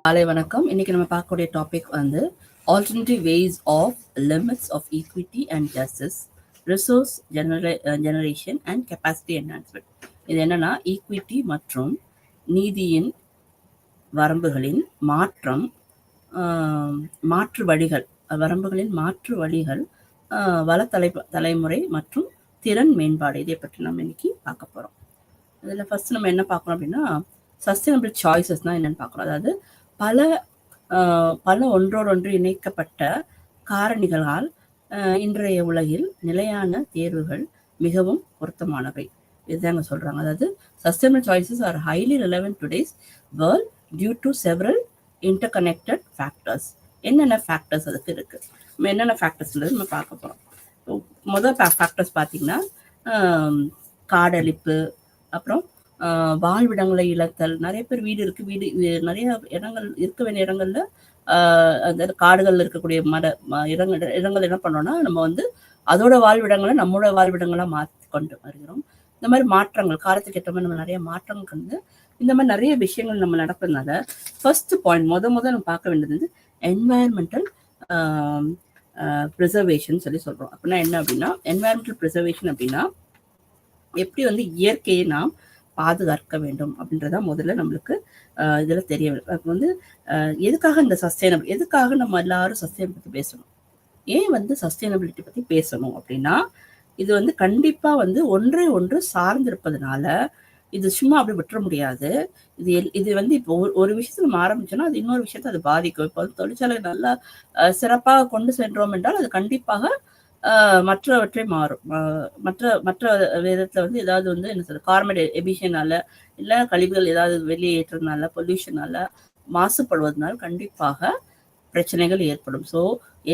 காலை வணக்கம். இன்னைக்கு நம்ம பார்க்கக்கூடிய டாபிக் வந்து alternative ways of limits of equity and justice, resource generation and capacity enhancement. இது என்னன்னா ஈக்விட்டி மற்றும் நீதியின் வரம்புகளின் மாற்றம், மாற்று வழிகள், வரம்புகளின் மாற்று வழிகள், வள தலைமுறை மற்றும் திறன் மேம்பாடு. இதை பற்றி நம்ம இன்னைக்கு பார்க்க போறோம். இதில் ஃபர்ஸ்ட் நம்ம என்ன பார்க்கணும் அப்படின்னா சஸ்டைனபிள் சாய்ஸஸ்னால் என்னென்னு பார்க்குறோம். அதாவது பல ஒன்றோடொன்று இணைக்கப்பட்ட காரணிகளால் இன்றைய உலகில் நிலையான தேர்வுகள் மிகவும் பொருத்தமானவை. இதுதாங்க சொல்கிறாங்க. அதாவது sustainable choices are highly relevant today's world due to several interconnected factors. என்னென்ன ஃபேக்டர்ஸ் அதுக்கு இருக்குது, நம்ம என்னென்ன ஃபேக்டர்ஸ்ன்றது நம்ம பார்க்க போகிறோம். முதல் ஃபேக்டர்ஸ் பார்த்திங்கன்னா காடழிப்பு, அப்புறம் வாழ்விடங்களை இழத்தல். நிறைய பேர் வீடு நிறைய இடங்கள் இருக்க வேண்டிய இடங்கள்ல அந்த காடுகள்ல இருக்கக்கூடிய இடங்கள் என்ன பண்ணோம்னா நம்ம வந்து அதோட வாழ்விடங்களை நம்மளோட வாழ்விடங்களா மாற்றி கொண்டு வருகிறோம். இந்த மாதிரி மாற்றங்கள், காலத்துக்கு ஏற்ற மாதிரி நம்ம நிறைய மாற்றங்கள் வந்து இந்த மாதிரி நிறைய விஷயங்கள் நம்ம நடக்கிறதுனால ஃபர்ஸ்ட் பாயிண்ட் முதல் நம்ம பார்க்க வேண்டியது வந்து என்வாயர்மெண்டல் ப்ரிசர்வேஷன் சொல்றோம். அப்படின்னா என்ன அப்படின்னா என்வாயர்மெண்டல் ப்ரிசர்வேஷன் அப்படின்னா எப்படி வந்து இயற்கையை நாம் பாதுகாக்க வேண்டும் அப்படின்றத முதல்ல நம்மளுக்கு இதில் தெரிய வரும். அப்போ வந்து எதுக்காக இந்த சஸ்டைனபிள், எதுக்காக நம்ம எல்லாரும் சஸ்டைனபிலிட்டி பேசணும், ஏன் வந்து சஸ்டைனபிலிட்டி பற்றி பேசணும் அப்படின்னா இது வந்து கண்டிப்பாக வந்து ஒன்று சார்ந்திருப்பதுனால இது சும்மா அப்படி விட்டுற முடியாது. இது வந்து இப்போ ஒரு விஷயத்தை நம்ம ஆரம்பிச்சோன்னா அது இன்னொரு விஷயத்தை அது பாதிக்கும். இப்போ வந்து தொழிற்சாலை நல்லா சிறப்பாக கொண்டு சென்றோம் என்றால் அது கண்டிப்பாக மற்றவற்றை மாறும். மற்ற விதத்துல வந்து ஏதாவது வந்து என்ன சொல்றது, கார்பன் எமிஷனால இல்ல கழிவுகள் ஏதாவது வெளியேற்றதுனால, பொல்யூஷனால, மாசுபடுவதனால கண்டிப்பாக பிரச்சனைகள் ஏற்படும். ஸோ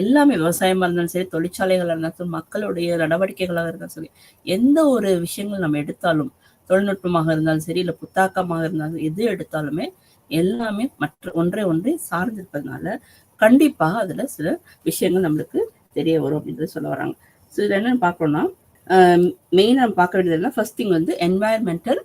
எல்லாமே விவசாயமா இருந்தாலும் சரி, தொழிற்சாலைகளாக இருந்தாலும் சரி, மக்களுடைய நடவடிக்கைகளாக இருந்தாலும் சரி, எந்த ஒரு விஷயங்கள் நம்ம எடுத்தாலும், தொழில்நுட்பமாக இருந்தாலும் சரி, இல்லை புத்தாக்கமாக இருந்தாலும் எது எடுத்தாலுமே எல்லாமே ஒன்றை சார்ந்திருப்பதனால கண்டிப்பாக அதுல சில விஷயங்கள் நம்மளுக்கு தெரிய வரும் அப்படின்றது சொல்ல வராங்க. ஸோ இதில் என்னென்னு பார்க்கணும்னா மெயினாக நம்ம பார்க்க வேண்டியதுனா ஃபர்ஸ்ட் திங் வந்து என்வாயர்மெண்டல்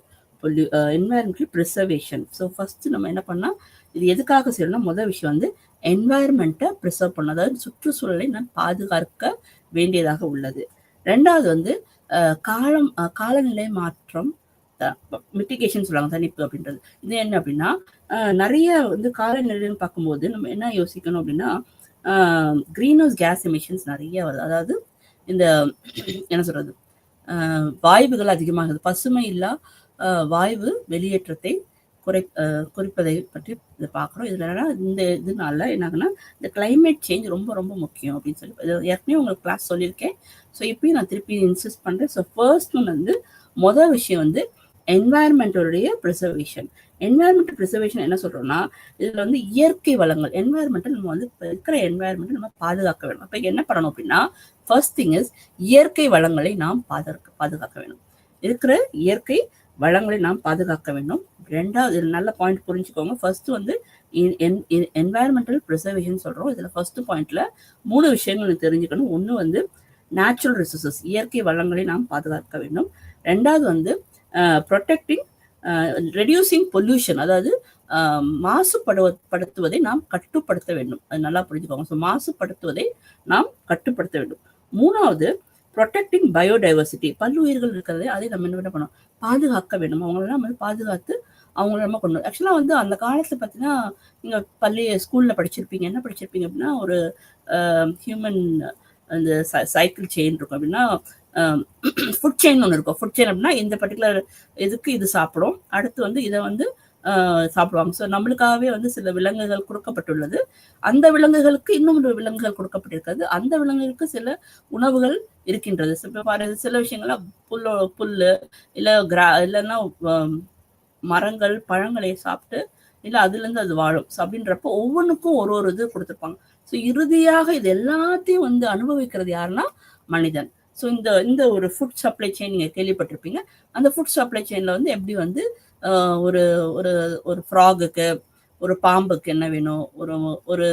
ப்ரிசர்வேஷன். ஸோ ஃபர்ஸ்ட் நம்ம என்ன பண்ணால் இது எதுக்காக செய்யணும்னா முதல் விஷயம் வந்து என்வாயர்மெண்ட்டை ப்ரிசர்வ் பண்ணணும், அதாவது சுற்றுச்சூழலை நாம் பாதுகாக்க வேண்டியதாக உள்ளது. ரெண்டாவது வந்து காலநிலை மாற்றம், மிட்டிகேஷன் சொல்லுவாங்க, தணிப்பு அப்படின்றது. இது என்ன அப்படின்னா நிறைய வந்து காலநிலைன்னு பார்க்கும்போது நம்ம என்ன யோசிக்கணும் அப்படின்னா கிரீன் ஹவுஸ் கேஸ் எமிஷன்ஸ் நிறைய வருது. அதாவது இந்த என்ன சொல்றது, வாயுகள் அதிகமாகுது. பசுமை இல்லா வாயு வெளியேற்றத்தை குறிப்பதை பற்றி இதை பார்க்குறோம். இதுல என்னன்னா இந்த இதனால என்னாகுன்னா இந்த கிளைமேட் சேஞ்ச் ரொம்ப ரொம்ப முக்கியம் அப்படின்னு சொல்லி ஏற்கனவே உங்களுக்கு கிளாஸ் சொல்லியிருக்கேன். ஸோ இப்பயும் நான் திருப்பி இன்சிஸ்ட் பண்றேன். ஸோ ஃபர்ஸ்ட் ஒன் வந்து முதல் விஷயம் வந்து என்வாயர்மெண்டோடைய ப்ரிசர்வேஷன். என்வாயர்மெண்டல் ப்ரிசர்வேஷன் என்ன சொல்றோம்னா இதுல வந்து இயற்கை வளங்கள், என்வாயர்மெண்டல் நம்ம வந்து இருக்கிற என்வாயர்மெண்ட் நம்ம பாதுகாக்க வேணும். அப்ப என்ன பண்ணணும் அப்படின்னா ஃபர்ஸ்ட் திங் இஸ் இயற்கை வளங்களை நாம் பாதுகாக்க வேணும். இருக்கிற இயற்கை வளங்களை நாம் பாதுகாக்க வேண்டும். ரெண்டாவது நல்ல பாயிண்ட் புரிஞ்சுக்கோங்க. ஃபர்ஸ்ட் வந்து என்வாயர்மெண்டல் ப்ரிசர்வேஷன் சொல்றோம். இதுல ஃபர்ஸ்ட் பாயிண்ட்ல 3 விஷயங்கள் தெரிஞ்சுக்கணும். ஒண்ணு வந்து நேச்சுரல் ரிசோர்சஸ், இயற்கை வளங்களை நாம் பாதுகாக்க வேண்டும். ரெண்டாவது வந்து ப்ரொடெக்டிங் ரெடியூசிங் பொல்யூஷன், அதாவது மாசுபடுத்துவதை நாம் கட்டுப்படுத்த வேண்டும். அது நல்லா புரிஞ்சுக்கோங்க. ஸோ மாசுபடுத்துவதை நாம் கட்டுப்படுத்த வேண்டும். மூணாவது ப்ரொடெக்டிங் பயோடைவர்சிட்டி, பல்லுயிர்கள் இருக்கிறதை அதை நம்ம என்ன பண்ணணும், பாதுகாக்க வேண்டும். அவங்களெல்லாம் நம்ம பாதுகாத்து அவங்கள நம்ம கொண்டு. ஆக்சுவலாக வந்து அந்த காலத்தில் பார்த்தீங்கன்னா நீங்கள் ஸ்கூலில் படிச்சிருப்பீங்க. என்ன படிச்சிருப்பீங்க அப்படின்னா ஒரு ஹியூமன் அந்த சைக்கிள் செயின் இருக்கும். அப்படின்னா ஃபுட் செயின் ஒன்று இருக்கும். ஃபுட் செயின் அப்படின்னா இந்த பர்டிகுலர் இதுக்கு இது சாப்பிடும், அடுத்து வந்து இதை வந்து சாப்பிடுவாங்க. ஸோ நம்மளுக்காகவே வந்து சில விலங்குகள் கொடுக்கப்பட்டுள்ளது, அந்த விலங்குகளுக்கு இன்னும் விலங்குகள் கொடுக்கப்பட்டிருக்கிறது, அந்த விலங்குகளுக்கு சில உணவுகள் இருக்கின்றது. சில விஷயங்கள்லாம் புல்லு இல்லைன்னா மரங்கள் பழங்களை சாப்பிட்டு இல்லை அதுலேருந்து அது வாழும். ஸோ அப்படின்றப்போ ஒவ்வொன்றுக்கும் ஒரு இது கொடுத்துருப்பாங்க. ஸோ இறுதியாக இது எல்லாத்தையும் வந்து அனுபவிக்கிறது யாருன்னா மனிதன். ஸோ இந்த ஒரு ஃபுட் சப்ளை செயின் நீங்கள் கேள்விப்பட்டிருப்பீங்க. அந்த ஃபுட் சப்ளை செயினில் வந்து எப்படி வந்து ஒரு ஒரு ஒரு ஃப்ராகுக்கு, ஒரு பாம்புக்கு என்ன வேணும், ஒரு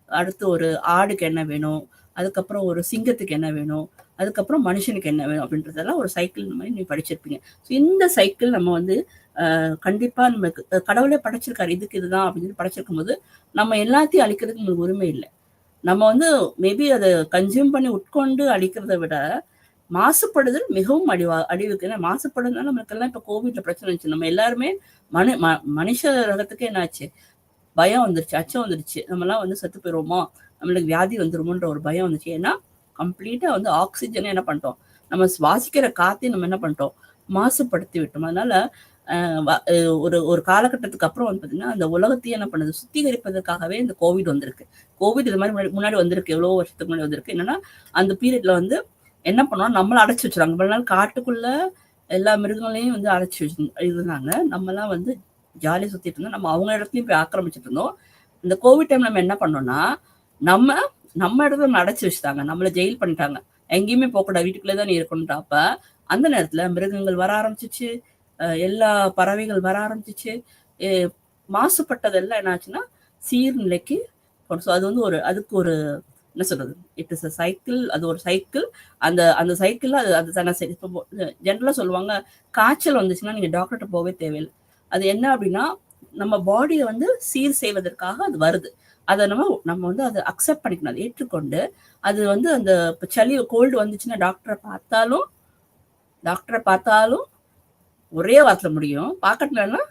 அடுத்து ஒரு ஆடுக்கு என்ன வேணும், அதுக்கப்புறம் ஒரு சிங்கத்துக்கு என்ன வேணும், அதுக்கப்புறம் மனுஷனுக்கு என்ன வேணும் அப்படின்றதெல்லாம் ஒரு சைக்கிள் மாதிரி நீ படிச்சிருப்பீங்க. ஸோ இந்த சைக்கிள் நம்ம வந்து கண்டிப்பா நமக்கு கடவுளே படைச்சிருக்காரு, இதுக்கு இதுதான் அப்படின்னு சொல்லி படைச்சிருக்கும் போது நம்ம எல்லாத்தையும் அழிக்கிறதுக்கு நமக்கு உரிமை இல்லை. நம்ம வந்து மேபி அதை கன்சியூம் பண்ணி உட்கொண்டு அழிக்கிறத விட மாசுபடுதல் மிகவும் அழிவுக்கு. ஏன்னா மாசுபடுறதுனால நம்மளுக்கெல்லாம் இப்போ கோவிட்ல பிரச்சனை இருந்துச்சு. நம்ம எல்லாருமே மனுஷ ரகத்துக்கு என்ன ஆச்சு, பயம் வந்துருச்சு, அச்சம் வந்துருச்சு. நம்மலாம் வந்து செத்து போயிடுவோமா, நம்மளுக்கு வியாதி வந்துருமோன்ற ஒரு பயம் வந்துச்சு. ஏன்னா கம்ப்ளீட்டா வந்து ஆக்சிஜனை என்ன பண்ணிட்டோம், நம்ம சுவாசிக்கிற காத்தையும் நம்ம என்ன பண்ணிட்டோம், மாசுபடுத்தி விட்டோம். அதனால ஒரு ஒரு காலகட்டத்துக்கு அப்புறம் வந்து பார்த்தீங்கன்னா அந்த உலகத்தையே என்ன பண்ணுது, சுத்திகரிப்பதற்காகவே இந்த கோவிட் வந்திருக்கு. கோவிட் இது மாதிரி முன்னாடி வந்திருக்கு, எவ்வளோ வருஷத்துக்கு முன்னாடி வந்திருக்கு. என்னன்னா அந்த பீரியட்ல வந்து என்ன பண்ணுவோம், நம்மள அடைச்சி வச்சிருவாங்க. இவ்வளவு நாள் காட்டுக்குள்ள எல்லா மிருகங்களையும் வந்து அடைச்சி வச்சு இருந்தாங்க. நம்மலாம் வந்து ஜாலியாக சுத்திட்டு இருந்தோம். நம்ம அவங்க இடத்துலையும் போய் ஆக்கிரமிச்சிட்டு இருந்தோம். இந்த கோவிட் டைம் நம்ம என்ன பண்ணோம்னா, நம்ம நம்ம இடத்துல நம்ம அடைச்சி வச்சுட்டாங்க, நம்மளை ஜெயில் பண்ணிட்டாங்க. எங்கேயுமே போகக்கூடாது, வீட்டுக்குள்ளே தான் நீ இருக்கணுன்றப்ப அந்த நேரத்துல மிருகங்கள் வர ஆரம்பிச்சிச்சு, எல்லா பறவைகள் வர ஆரம்பிச்சிச்சு. மாசுபட்டதெல்லாம் என்ன ஆச்சுன்னா சீர்நிலைக்கு. அது வந்து அதுக்கு ஒரு என்ன சொல்றது, இட் இஸ் அ சைக்கிள். அது ஒரு சைக்கிள். அந்த அந்த சைக்கிள்ல அது தானே சரி. இப்போ ஜென்ரலா சொல்லுவாங்க, காய்ச்சல் வந்துச்சுன்னா நீங்க டாக்டர்கிட்ட போகவே தேவையில்லை. அது என்ன அப்படின்னா நம்ம பாடியை வந்து சீர் செய்வதற்காக அது வருது. அதை நம்ம வந்து அதை அக்செப்ட் பண்ணிக்கணும், அதை ஏற்றுக்கொண்டு. அது வந்து அந்த சளி கோல்டு வந்துச்சுன்னா டாக்டரை பார்த்தாலும் ஒரே வாரத்தில் முடியும், பார்க்கட்டலன்னா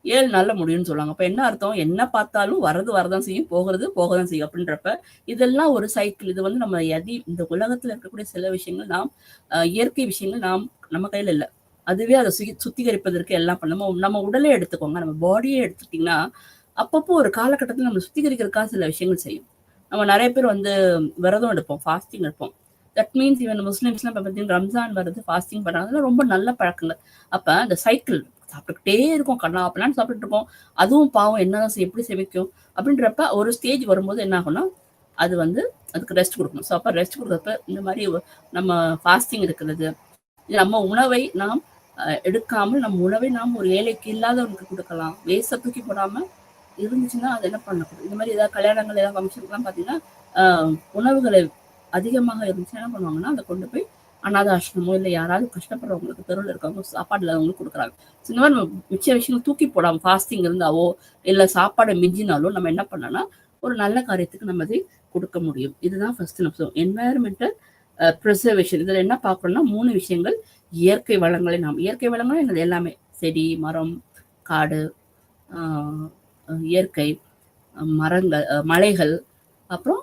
7 நாள்ல முடியும்னு சொல்லுவாங்க. அப்ப என்ன அர்த்தம், என்ன பார்த்தாலும் வரதான் செய்யும், போகதான் செய்யும் அப்படின்றப்ப இதெல்லாம் ஒரு சைக்கிள். இது வந்து நம்ம இந்த உலகத்துல இருக்கக்கூடிய சில விஷயங்கள் இயற்கை விஷயங்கள் நம்ம கையில இல்லை. அதுவே அதை சுத்திகரிப்பதற்கு எல்லாம் நம்ம உடலே எடுத்துக்கோங்க, நம்ம பாடியே எடுத்துட்டீங்கன்னா அப்பப்போ ஒரு காலகட்டத்தில் நம்ம சுத்திகரிக்கிறதுக்காக சில விஷயங்கள் செய்யும். நம்ம நிறைய பேர் வந்து விரதம் எடுப்போம், ஃபாஸ்டிங் எடுப்போம். தட் மீன்ஸ் இவன் முஸ்லிம்ஸ்லாம் இப்போ பார்த்தீங்கன்னா ரம்ஜான் வருது, ஃபாஸ்டிங் பண்ணுறாங்க, ரொம்ப நல்ல பழக்கங்கள். அப்போ அந்த சைக்கிள் சாப்பிட்டுக்கிட்டே இருக்கும், கண்ணாப்பெல்லாம் சாப்பிட்டுட்டு இருக்கோம். அதுவும் பாவம் என்னதான் எப்படி செவிக்கும் அப்படின்றப்ப ஒரு ஸ்டேஜ் வரும்போது என்ன ஆகும்னா அது வந்து அதுக்கு ரெஸ்ட் கொடுக்கணும். ஸோ அப்போ ரெஸ்ட் கொடுக்குறப்ப இந்த மாதிரி நம்ம ஃபாஸ்டிங் இருக்கிறது, நம்ம உணவை நாம் எடுக்காமல் நம்ம உணவை நாம் ஒரு ஏழைக்கு இல்லாதவனுக்கு கொடுக்கலாம். வேஸ்ட்டை தூக்கி போடாமல் இருந்துச்சுன்னா அது என்ன பண்ணக்கூடாது. இந்த மாதிரி ஏதாவது கல்யாணங்கள் ஏதாவது ஃபங்க்ஷனுக்குலாம் பார்த்தீங்கன்னா உணவுகளை அதிகமாக இருந்துச்சுன்னா என்ன பண்ணுவாங்கன்னா அதை கொண்டு போய் அனாத ஆசிரமோ இல்லை யாராவது கஷ்டப்படுறவங்களுக்கு, தெருவில் இருக்கவங்க சாப்பாடு இல்லாதவங்களுக்கு கொடுக்குறாங்க. ஸோ இந்த மாதிரி நம்ம மிச்ச விஷயங்கள் தூக்கி போடாமல் ஃபாஸ்டிங் இருந்தாவோ இல்லை சாப்பாடை மிஞ்சினாலோ நம்ம என்ன பண்ணோம்னா ஒரு நல்ல காரியத்துக்கு நம்ம அதை கொடுக்க முடியும். இதுதான் ஃபர்ஸ்ட் நம்ம என்வாயர்மெண்டல் ப்ரிசர்வேஷன். இதில் என்ன பார்க்கணும்னா 3 விஷயங்கள். இயற்கை வளங்களை இயற்கை வளங்கள் என்னது, எல்லாமே செடி, மரம், காடு, இயற்கை மரங்கள், மலைகள், அப்புறம்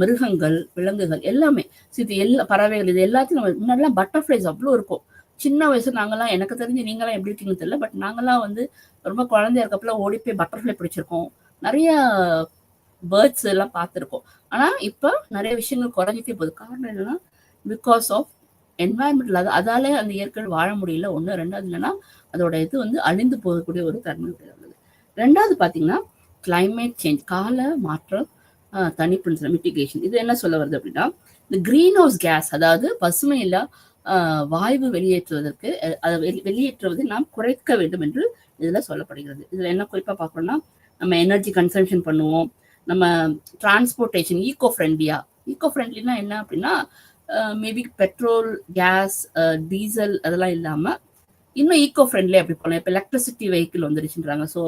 மிருகங்கள், விலங்குகள் எல்லாமே. இது பறவைகள், இது எல்லாத்தையும் நம்ம முன்னாடிலாம் பட்டர்ஃப்ளைஸ் அவ்வளோ இருக்கும். சின்ன வயசு நாங்கெல்லாம், எனக்கு தெரிஞ்சு நீங்களாம் எப்படி இருக்கீங்கன்னு தெரியல, பட் நாங்கெல்லாம் வந்து ரொம்ப குழந்தையா இருக்கப்பல ஓடி போய் பட்டர்ஃப்ளை பிடிச்சிருக்கோம், நிறைய பேர்ட்ஸ் எல்லாம் பார்த்துருக்கோம். ஆனால் இப்போ நிறைய விஷயங்கள் குறைஞ்சிட்டே போகுது. காரணம் என்னன்னா பிகாஸ் ஆஃப் என்வாயன்மெண்டல். அதாலே அந்த இயற்கை வாழ முடியல ஒன்று. ரெண்டாவது என்னன்னா அதோட இது வந்து அழிந்து போகக்கூடிய ஒரு தன்மை உள்ளது. ரெண்டாவது பார்த்தீங்கன்னா கிளைமேட் சேஞ்ச், கால மாற்றம் தணிப்பு, மிட்டிகேஷன். இது என்ன சொல்ல வருது அப்படின்னா இந்த கிரீன் ஹவுஸ் கேஸ், அதாவது பசுமையில்லா வாய்வு வெளியேற்றுவதற்கு அதை வெளியேற்றுவதை நாம் குறைக்க வேண்டும் என்று இதில் சொல்லப்படுகிறது. இதில் என்ன குறிப்பாக பார்க்கணும்னா நம்ம எனர்ஜி கன்சம்ஷன் பண்ணுவோம், நம்ம டிரான்ஸ்போர்ட்டேஷன் ஈகோ ஃப்ரெண்ட்லினா என்ன அப்படின்னா மேபி பெட்ரோல், கேஸ், டீசல் அதெல்லாம் இல்லாமல் இன்னும் ஈகோ ஃப்ரெண்ட்லி அப்படி போகலாம். இப்போ எலக்ட்ரிசிட்டி வெஹிக்கிள் வந்துருச்சுன்றாங்க. ஸோ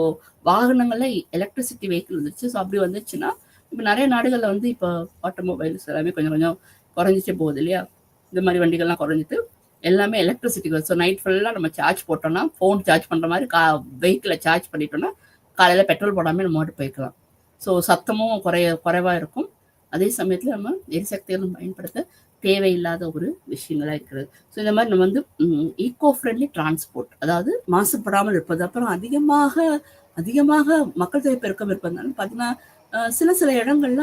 வாகனங்கள்ல எலக்ட்ரிசிட்டி வெஹிக்கிள் வந்துருச்சு. ஸோ அப்படி வந்துச்சுன்னா இப்போ நிறைய நாடுகளில் வந்து இப்போ ஆட்டோமொபைல்ஸ் எல்லாமே கொஞ்சம் கொஞ்சம் குறைஞ்சிட்டே போகுது இல்லையா. இந்த மாதிரி வண்டிகள்லாம் குறைஞ்சிட்டு எல்லாமே எலக்ட்ரிசிட்டி. ஸோ நைட் ஃபுல்லாக நம்ம சார்ஜ் போட்டோம்னா, ஃபோன் சார்ஜ் பண்ணுற மாதிரி வெஹிக்கிளை சார்ஜ் பண்ணிட்டோம்னா காலையில் பெட்ரோல் போடாமல் நம்ம மட்டும் போய்க்கலாம். ஸோ சத்தமும் குறைவாக இருக்கும். அதே சமயத்தில் நம்ம எரிசக்திகளும் பயன்படுத்த தேவையில்லாத ஒரு விஷயங்களா இருக்கிறது. ஸோ இந்த மாதிரி நம்ம வந்து ஈகோ ஃப்ரெண்ட்லி டிரான்ஸ்போர்ட், அதாவது மாசுபடாமல் இருப்பது. அப்புறம் அதிகமாக மக்கள் தொகை பெருக்கம் இருப்பதுனால பார்த்தீங்கன்னா சில இடங்கள்ல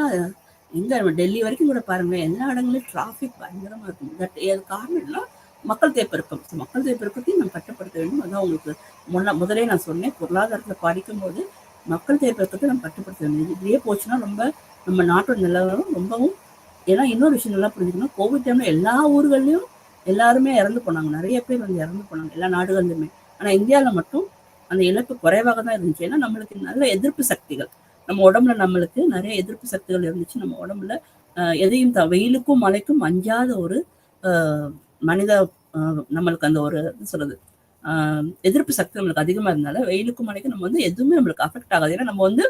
எங்க டெல்லி வரைக்கும் கூட பாருங்களேன், எல்லா இடங்களையும் டிராஃபிக் பயங்கரமா இருக்கும். அது காரணம் என்னன்னா மக்கள் தொகை பெருக்கம். மக்கள் தொகை பெருக்கத்தையும் நம்ம கட்டுப்படுத்த வேண்டும். அதான் உங்களுக்கு முதலே நான் சொன்னேன், பொருளாதாரத்தில் படிக்கும் போது மக்கள் தொகை பெருக்கத்தை நம்ம கட்டுப்படுத்த வேண்டும். இப்படியே போச்சுன்னா நம்ம நாட்டோட நிலவரம் ரொம்பவும். ஏன்னா இன்னொரு விஷயம் நல்லா புரிஞ்சுக்கணும், கோவிட் டைம்ல எல்லா ஊர்கள்லையும் எல்லாருமே இறந்து போனாங்க, நிறைய பேர் வந்து இறந்து போனாங்க எல்லா நாடுகள்லையுமே. ஆனால் இந்தியாவில் மட்டும் அந்த இழப்பு குறைவாக தான் இருந்துச்சு. ஏன்னா நம்மளுக்கு நல்ல எதிர்ப்பு சக்திகள், நம்ம உடம்புல நம்மளுக்கு நிறைய எதிர்ப்பு சக்திகள் இருந்துச்சு. நம்ம உடம்புல எதையும் வெயிலுக்கும் மழைக்கும் அஞ்சாத ஒரு மனித நம்மளுக்கு அந்த ஒரு சொல்றது எதிர்ப்பு சக்தி நம்மளுக்கு அதிகமா இருந்தாலும் வெயிலுக்கும் மழைக்கும் நம்ம வந்து எதுவுமே நம்மளுக்கு அஃபெக்ட் ஆகாது. ஏன்னா நம்ம வந்து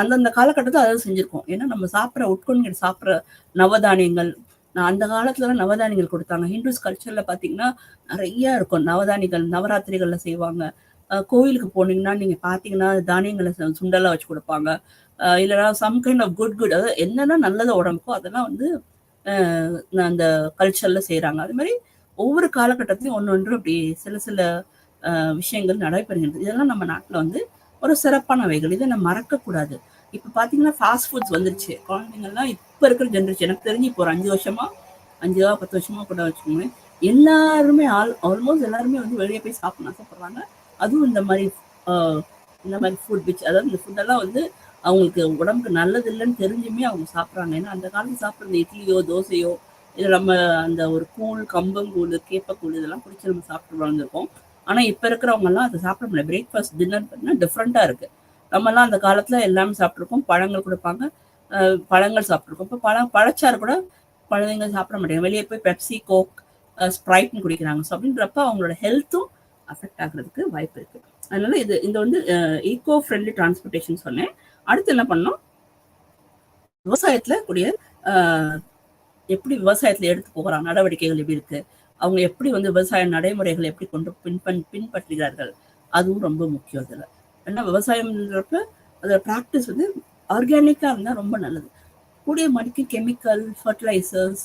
அந்தந்த காலகட்டத்தில் அதாவது செஞ்சிருக்கோம். ஏன்னா நம்ம உட்கொண்டு சாப்பிட்ற நவதானியங்கள், நான் அந்த காலத்துல நவதானியங்கள் கொடுத்தாங்க. ஹிந்துஸ் கல்ச்சர்ல பாத்தீங்கன்னா நிறைய இருக்கும் நவதானியங்கள். நவராத்திரிகள்ல செய்வாங்க. கோயிலுக்கு போனீங்கன்னா நீங்க பாத்தீங்கன்னா தானியங்களை சுண்டலா வச்சு கொடுப்பாங்க. இல்லைன்னா சம் கைண்ட் ஆஃப் குட் அதாவது என்னென்ன நல்லது உடம்புக்கோ அதெல்லாம் வந்து அந்த கல்ச்சர்ல செய்யறாங்க. அது மாதிரி ஒவ்வொரு காலகட்டத்திலையும் ஒன்று அப்படி சில சில விஷயங்கள் நடைபெறுகின்றது. இதெல்லாம் நம்ம நாட்டில் வந்து ஒரு சிறப்பானவைகள். இதை நம்ம மறக்கக்கூடாது. இப்போ பார்த்தீங்கன்னா ஃபாஸ்ட் ஃபுட்ஸ் வந்துருச்சு. குழந்தைங்கள்லாம் இப்போ இருக்கிற ஜென்ரேஷன் எனக்கு தெரிஞ்சு இப்போ ஒரு 5 வருஷமா 10 வருஷமா கூட வச்சுக்கோங்க, எல்லாருமே ஆல்மோஸ்ட் எல்லாருமே வந்து வெளியே போய் சாப்பிடணும் ஆசைப்படுறாங்க. அதுவும் இந்த மாதிரி ஃபுட் அதாவது இந்த ஃபுட்டெல்லாம் வந்து அவங்களுக்கு உடம்புக்கு நல்லது இல்லைன்னு தெரிஞ்சுமே அவங்க சாப்பிட்றாங்க. ஏன்னா அந்த காலத்து சாப்பிட்ற இட்லியோ தோசையோ இல்லை நம்ம அந்த ஒரு கூழ் கம்பங்கூழ் கேப்பக்கூழ் இதெல்லாம் குடிச்சு நம்ம சாப்பிட்டு வளர்ந்துருக்கோம். ஆனால் இப்போ இருக்கிறவங்கலாம் அதை சாப்பிட முடியல. பிரேக்ஃபாஸ்ட் டின்னர் பார்த்தீங்கன்னா டிஃப்ரெண்ட்டாக இருக்குது. நம்மலாம் அந்த காலத்தில் எல்லாமே சாப்பிட்ருக்கோம். பழங்கள் கொடுப்பாங்க, பழங்கள் சாப்பிட்ருக்கோம். இப்போ பழச்சாறு கூட குழந்தைங்க சாப்பிட மாட்டேங்க. வெளியே போய் பெப்சி கோக் ஸ்ப்ரைட்னு குடிக்கிறாங்க. ஸோ அப்படின்றப்ப அவங்களோட ஹெல்த்தும் அஃபெக்ட் ஆகுறதுக்கு வாய்ப்பு இருக்குது. அதனால இந்த வந்து ஈகோ ஃப்ரெண்ட்லி டிரான்ஸ்போர்ட்டேஷன் சொன்னேன். அடுத்து என்ன பண்ணோம், விவசாயத்துல கூடிய எப்படி விவசாயத்துல எடுத்து போகிறாங்க, நடவடிக்கைகள் எப்படி இருக்கு, அவங்க எப்படி வந்து விவசாய நடைமுறைகளை எப்படி கொண்டு பின்பற்றுகிறார்கள், அதுவும் ரொம்ப முக்கியம். இதுல ஏன்னா விவசாயம்ன்றப்ப அதோட ப்ராக்டிஸ் வந்து ஆர்கானிக்கா இருந்தா ரொம்ப நல்லது. கூடிய மடிக்கு கெமிக்கல் ஃபர்டிலைசர்ஸ்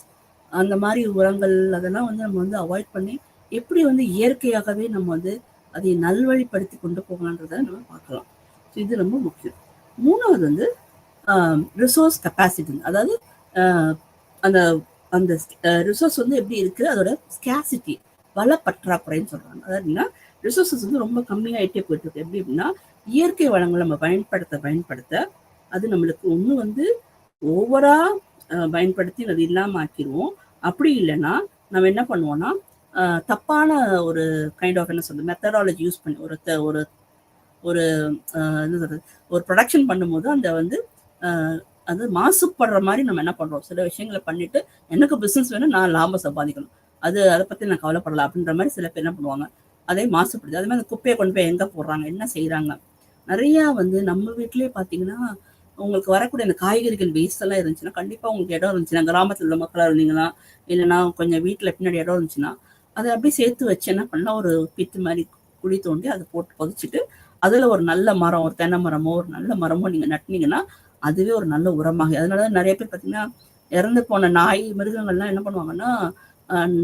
அந்த மாதிரி உரங்கள் அதெல்லாம் வந்து நம்ம வந்து அவாய்ட் பண்ணி எப்படி வந்து இயற்கையாகவே நம்ம வந்து அதை நல்வழிப்படுத்தி கொண்டு போகலான்றதை நம்ம பார்க்கலாம். இது ரொம்ப முக்கியம். மூணாவது வந்து ரிசோர்ஸ் கெப்பாசிட்டி, அதாவது அந்த அந்த ரிசோர்ஸ் வந்து எப்படி இருக்கு, அதோட ஸ்கேசிட்டி வள பற்றாக்குறைன்னு சொல்றாங்க. அதாவது ரிசோர்ஸஸ் வந்து ரொம்ப கம்மியாயிட்டே போயிட்டு இருக்கு. எப்படி அப்படின்னா இயற்கை வளங்களை நம்ம பயன்படுத்த அது நம்மளுக்கு ஒண்ணு வந்து ஓவரா பயன்படுத்தி அது இல்லாம ஆக்கிடுவோம். அப்படி இல்லைன்னா நம்ம என்ன பண்ணுவோம்னா தப்பான ஒரு கைண்ட் ஆஃப் என்ன சொல்றது மெத்தடாலஜி யூஸ் பண்ணி ஒரு ஒரு என்ன சொல்றது ஒரு ப்ரொடக்ஷன் பண்ணும்போது அந்த வந்து அது மாசுபடுற மாதிரி நம்ம என்ன பண்றோம், சில விஷயங்களை பண்ணிட்டு எனக்கு பிசினஸ் வேணும், நான் லாபம் சம்பாதிக்கணும், அதை பத்தி நான் கவலைப்படலாம் அப்படின்ற மாதிரி சில பேர் என்ன பண்ணுவாங்க, அதே மாசுபடுது. அதே மாதிரி அந்த குப்பையை கொண்டு போய் எங்க போடுறாங்க, என்ன செய்யறாங்க. நிறைய வந்து நம்ம வீட்லயே பாத்தீங்கன்னா உங்களுக்கு வரக்கூடிய அந்த காய்கறிகள் வேஸ்ட் எல்லாம் இருந்துச்சுன்னா, கண்டிப்பா உங்களுக்கு இடம் இருந்துச்சுன்னா, கிராமத்துல உள்ள மக்களா இருந்தீங்கன்னா இல்லைன்னா கொஞ்சம் வீட்டுல பின்னாடி இடம் இருந்துச்சுன்னா அதை அப்படியே சேர்த்து வச்சு என்ன பண்ணலாம், ஒரு பித்து மாதிரி குழி தோண்டி அதை போட்டு புதைச்சிட்டு அதுல ஒரு நல்ல மரம், ஒரு தென்னை மரமோ ஒரு நல்ல மரமோ நீங்க நட்டினீங்கன்னா அதுவே ஒரு நல்ல உரமாக. அதனாலதான் நிறைய பேர் பார்த்தீங்கன்னா இறந்து போன நாய் மிருகங்கள்லாம் என்ன பண்ணுவாங்கன்னா